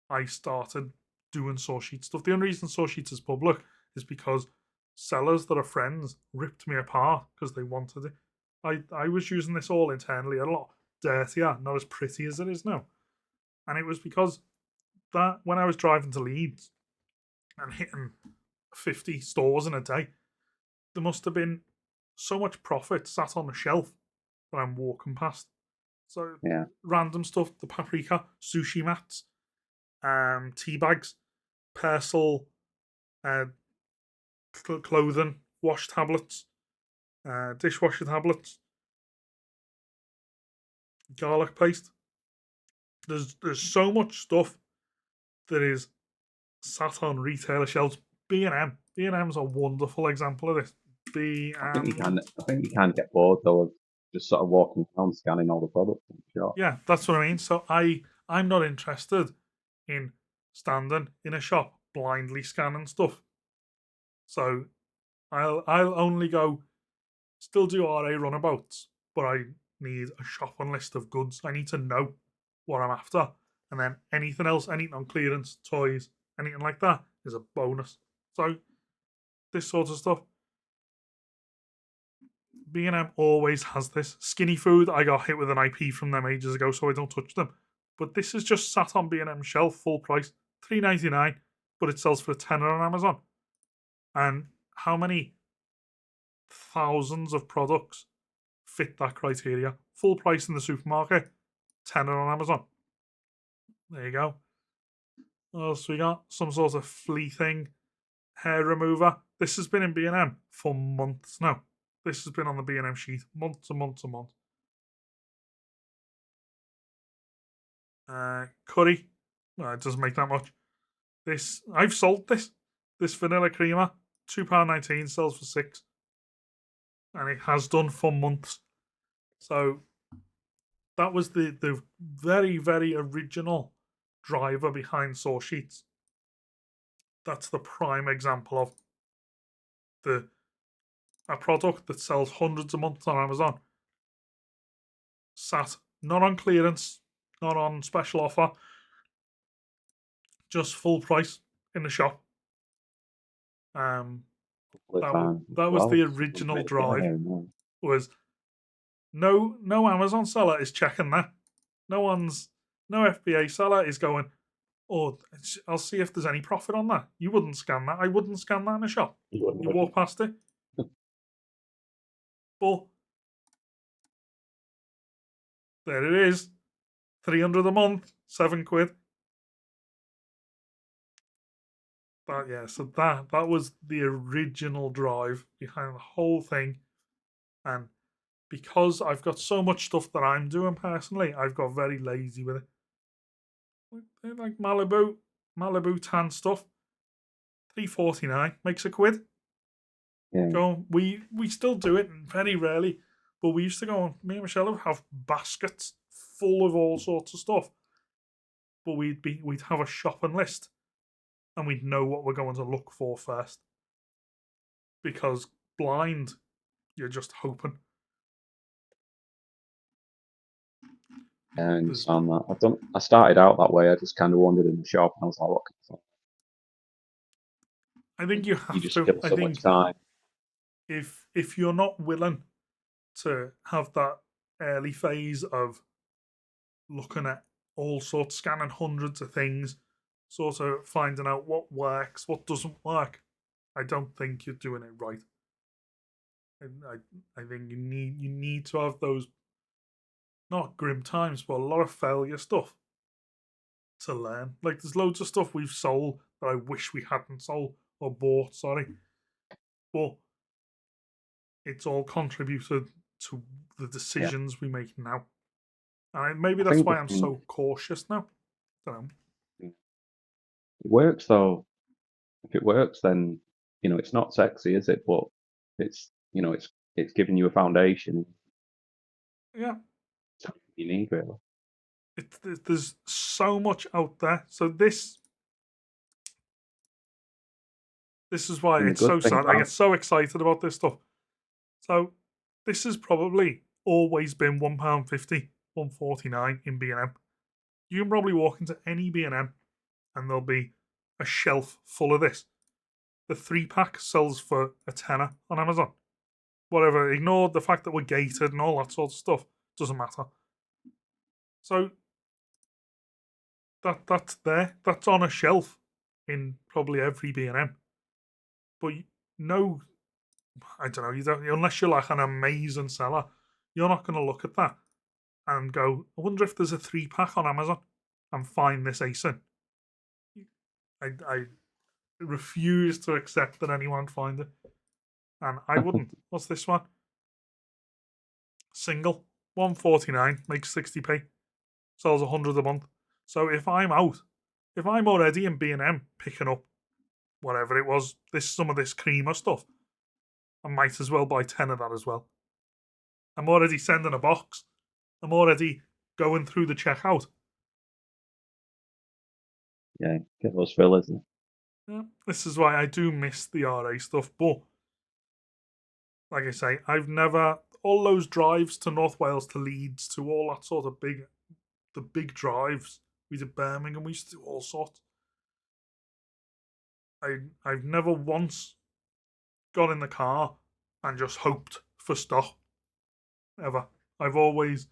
I started doing source sheet stuff. The only reason source sheets is public is because sellers that are friends ripped me apart because they wanted it. I was using this all internally, a lot dirtier, not as pretty as it is now. And it was because that when I was driving to Leeds and hitting 50 stores in a day, there must have been so much profit sat on the shelf that I'm walking past. So Yeah. random stuff, the paprika, sushi mats, tea bags, Persil, uh, clothing, wash tablets, dishwasher tablets, garlic paste. There's so much stuff that is sat on retailer shelves. B&M. B&M's a wonderful example of this. I think you can get bored though of just sort of walking around scanning all the products. I'm sure. Yeah, that's what I mean. So I'm not interested in standing in a shop blindly scanning stuff. So I'll only go still do RA runabouts, but I need a shopping list of goods. I need to know what I'm after. And then anything else, anything on clearance, toys, anything like that is a bonus. So this sort of stuff. B&M always has this. Skinny food, I got hit with an IP from them ages ago, so I don't touch them. But this is just sat on B&M shelf, full price, $3.99, but it sells for a tenner on Amazon. And how many thousands of products fit that criteria? Full price in the supermarket, tenner on Amazon. There you go. What else we got? Some sort of flea thing, hair remover. This has been in B&M for months now. This has been on the B&M sheet months and months and months. Curry. No, it doesn't make that much. This I've sold this. This vanilla creamer, £2.19 sells for £6, and it has done for months. So that was the very very original driver behind source sheets. That's the prime example of the a product that sells hundreds a month on Amazon, sat not on clearance, not on special offer, just full price in the shop. That was the original drive. Was no Amazon seller is checking that. No FBA seller is going, oh, I'll see if there's any profit on that. You wouldn't scan that. I wouldn't scan that in a shop. You walk past it. But there it is. 300 a month, £7. So that was the original drive behind the whole thing. And because I've got so much stuff that I'm doing personally, I've got very lazy with it. Like Malibu tan stuff, $3.49 makes a quid. Yeah. Go. We still do it very rarely, but we used to go. Me and Michelle would have baskets full of all sorts of stuff, but we'd have a shopping list, and we'd know what we're going to look for first. Because blind, you're just hoping. Yeah, I understand that. I started out that way. I just kind of wandered in the shop and I was like, what can I find? I think you You have just to. kill I so much think time. if you're not willing to have that early phase of looking at all sorts, scanning hundreds of things, sort of finding out what works, what doesn't work, I don't think you're doing it right. And I think you need to have those not grim times, but a lot of failure stuff to learn. Like there's loads of stuff we've sold that I wish we hadn't sold or bought, sorry. But it's all contributed to the Yeah. decisions we make now. And maybe I that's think the why I'm thing so cautious now. Don't know. it works though. If it works, then it's not sexy, is it? But it's it's giving you a foundation Yeah, you need really. there's so much out there. So this is why And the it's so good thing sad. I get about so excited about this stuff. So this has probably always been £1.50, £1.49 in B&M. You can probably walk into any B&M and there'll be a shelf full of this. The 3-pack sells for a tenner on Amazon. Whatever, ignore the fact that we're gated and all that sort of stuff. Doesn't matter. So that's there. That's on a shelf in probably every B&M. But no, I don't know. You don't unless you're like an amazing seller. You're not going to look at that and go, I wonder if there's a 3-pack on Amazon and find this ASIN. I refuse to accept that anyone would find it. And I wouldn't. What's this one? Single. 149 makes 60p. Sells 100 a month. So if I'm already in B&M picking up whatever it was, some of this creamer stuff, I might as well buy 10 of that as well. I'm already sending a box. I'm already going through the checkout. yeah, get those fillers. Yeah, this is why I do miss the RA stuff. But like I say, I've never all those drives to North Wales to Leeds to all that sort of big drives. We did Birmingham. We used to do all sorts. I've never once got in the car and just hoped for stock ever. I've always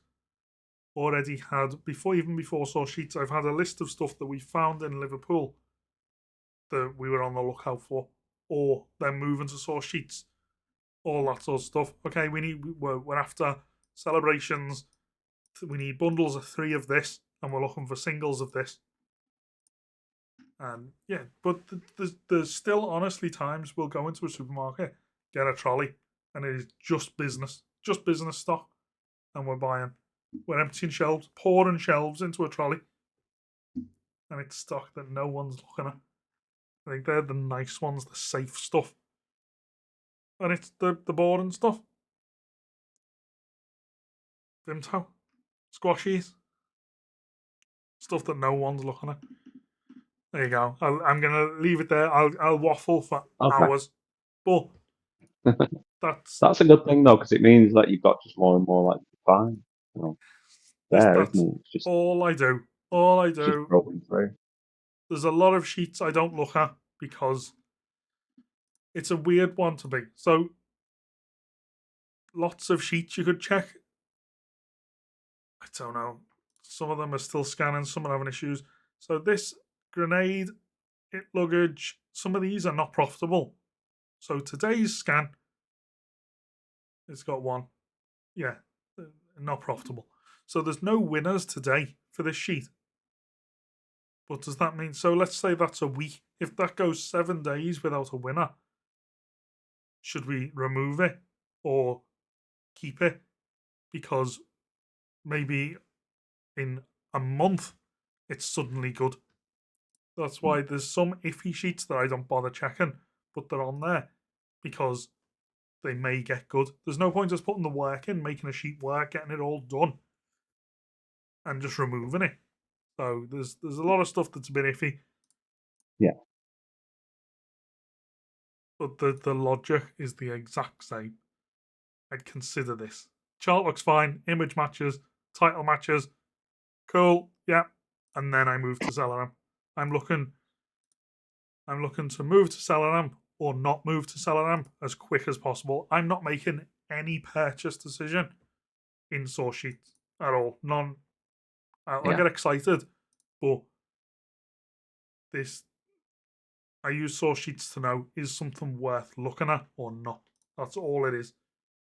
already had even before SourceSheets, I've had a list of stuff that we found in Liverpool that we were on the lookout for, or then moving to SourceSheets, all that sort of stuff. Okay, we're after celebrations. We need bundles of 3 of this, and we're looking for singles of this. And yeah, but there's still honestly times we'll go into a supermarket, get a trolley, and it is just business stock, and we're emptying shelves, pouring shelves into a trolley, and it's stock that no one's looking at. I think they're the nice ones, the safe stuff, and it's the boring stuff. Vimto, squashies, stuff that no one's looking at. There you go. I'm gonna leave it there. I'll waffle for Okay. hours, but that's That's a good thing though, because it means that you've got just more and more like to find. There, isn't that's it? It's all I do. All I just do. rolling through. There's a lot of sheets I don't look at because it's a weird one to be. So lots of sheets you could check. I don't know. Some of them are still scanning. Some are having issues. So this grenade, luggage. Some of these are not profitable. So today's scan, it's got one. Yeah, not profitable. So there's no winners today for this sheet. But does that mean so? Let's say that's a week. If that goes 7 days without a winner, should we remove it or keep it? Because maybe in a month it's suddenly good. That's why there's some iffy sheets that I don't bother checking, but they're on there because they may get good. There's no point just putting the work in, making a sheet work, getting it all done, and just removing it. So there's a lot of stuff that's a bit iffy. Yeah. but the logic is the exact same. I'd consider this. Chart looks fine, image matches, title matches, cool, yeah. And then I move to Celeram. I'm looking to move to Celeram or not move to Celeram as quick as possible. I'm not making any purchase decision in SourceSheets at all. None. I'll Yeah, get excited, but this I use SourceSheets to know is something worth looking at or not. That's all it is.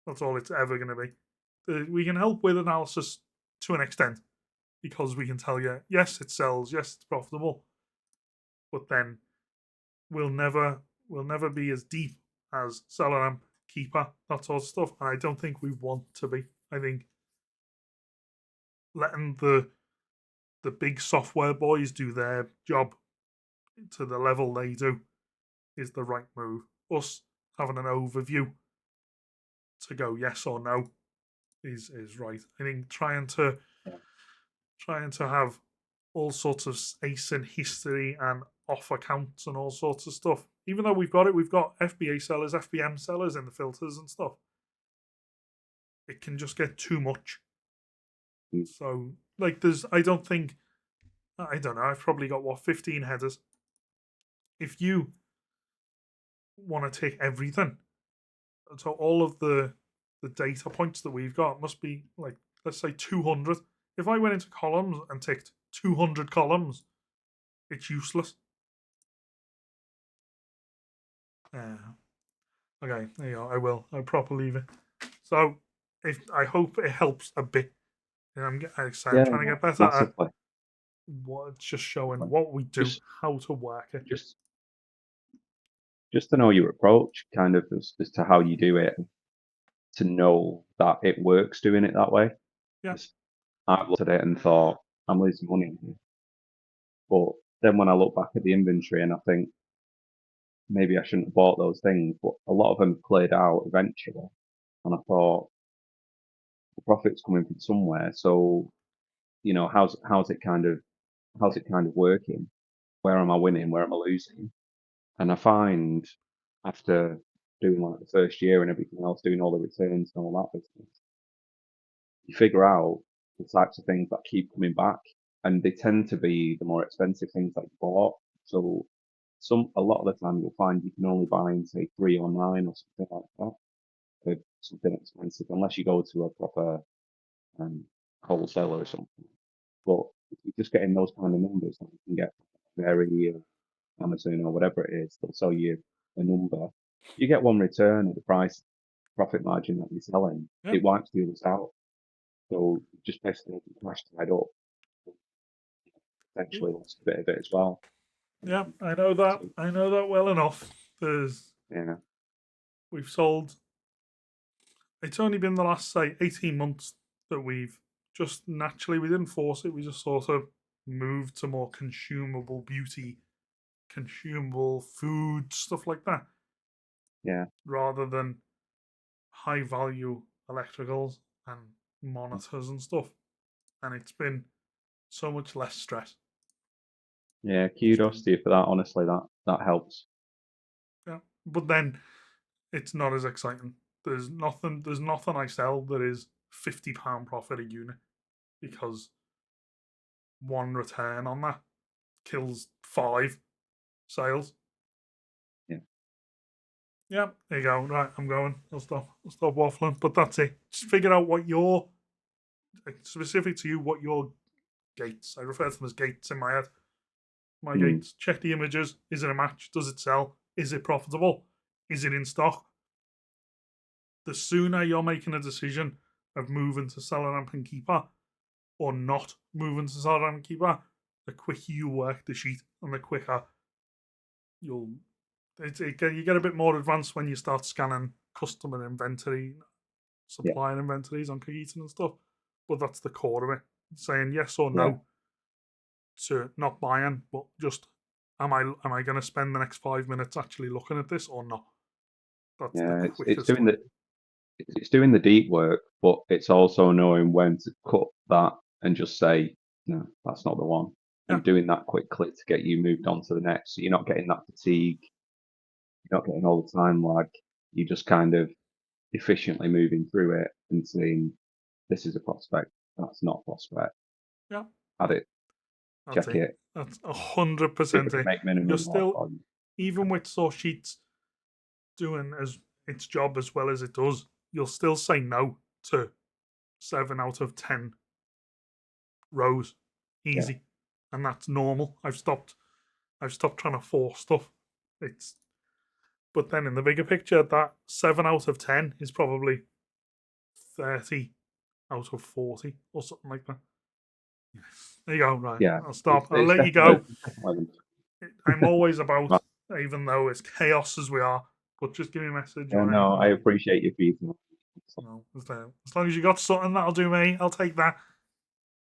That's all it's ever going to be. We can help with analysis to an extent because we can tell you, yes, it sells, yes, it's profitable, but then we'll never be as deep as Celeram, Keeper, that sort of stuff. And I don't think we want to be. I think letting the big software boys do their job to the level they do is the right move. Us having an overview to go yes or no is right. I think yeah, trying to have all sorts of ASIN history and off accounts and all sorts of stuff. Even though we've got it, we've got FBA sellers, FBM sellers in the filters and stuff. It can just get too much. mm, So, I don't know, I've probably got 15 headers. If you want to take everything, so all of the data points that we've got must be like, let's say 200. If I went into columns and ticked 200 columns, it's useless. Okay, there you go. I'll proper leave it. So, if I hope it helps a bit. And I'm yeah, trying to yeah, get better at massively. what it's just showing Massively. what we do, Just, how to work it. just, just to know your approach, kind of as to how you do it, to know that it works doing it that way. Yeah, 'Cause I've looked at it and thought I'm losing money here, but then when I look back at the inventory and I think maybe I shouldn't have bought those things, but a lot of them cleared out eventually, and I thought the profit's coming from somewhere. So how's it kind of working? Where am I winning? Where am I losing? And I find after doing like the first year and everything else, doing all the returns and all that business, you figure out the types of things that keep coming back, and they tend to be the more expensive things that you bought. So a lot of the time you'll find you can only buy in say 3 or 9 or something like that for something expensive, unless you go to a proper um, wholesaler or something. But if you're just getting those kind of numbers that you can get very Amazon or whatever it is, they'll sell you a number. You get one return at the price profit margin that you're selling, yeah, it wipes the others out. So just basically cash tied up, yeah. potentially lost a bit of it as well. Yeah, I know that. So I know that well enough. There's yeah, we've sold. It's only been the last say 18 months that we've just naturally we didn't force it. We just sort of moved to more consumable beauty, consumable food stuff like that, yeah, rather than high value electricals and monitors and stuff. And it's been so much less stress. yeah. It's Kudos been to you for that. Honestly, that helps. yeah. But then it's not as exciting. There's nothing I sell that is £50 profit a unit because one return on that kills 5 sales. Yeah, Yeah, there you go. Right, I'm going. I'll stop waffling. But that's it. Just figure out what your specific to you, what your gates. I refer to them as gates in my head. My mm, gates. Check the images. Is it a match? Does it sell? Is it profitable? Is it in stock? The sooner you're making a decision of moving to Celeramp and Keeper or not moving to Celeramp and Keeper, the quicker you work the sheet and the quicker you'll. You get a bit more advanced when you start scanning customer inventory, yeah, supplier inventories on Qogita and stuff. But that's the core of it. Saying yes or yeah, no to not buying, but just am I going to spend the next 5 minutes actually looking at this or not? That's the yeah. It's quickest doing way. it's doing the deep work, but it's also knowing when to cut that and just say, no, that's not the one, Yeah, and doing that quick click to get you moved on to the next. So you're not getting that fatigue you're not getting all the time lag. You're just kind of efficiently moving through it and seeing this is a prospect, that's not a prospect. Yeah, Add it, that's check it. it. That's See if 100% we can it. make You're minimum order still, volume. even with SourceSheets doing as its job as well as it does, you'll still say no to 7 out of 10 rows, Yeah. easy, and that's normal. I've stopped trying to force stuff. But then in the bigger picture, that 7 out of 10 is probably 30 out of 40 or something like that. There you go. Right, Yeah. I'll stop. I'll It's let you go. definitely I'm always about, right. even though it's chaos as we are. But just give me a message Yeah, or no, anything I you need. appreciate your feedback. No, as long as you got something, that'll do me. I'll take that.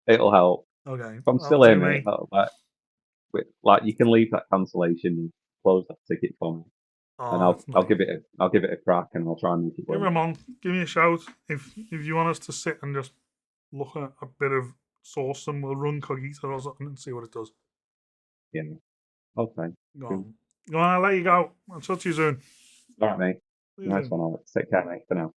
It'll help. Okay, If I'm that'll still here, do mate, me. like you can leave that cancellation and close that ticket for me, and Oh, I'll that's nice. give it a crack and I'll try and make it Give work. him on. Give me a shout if you want us to sit and just look at a bit of source and we'll run Qogita or something and see what it does. Yeah. Okay. Go Cool. on. Go on, I'll let you go. I'll talk to you soon. All right, mate. See you Nice soon. one, Alex. Take care, mate. For now.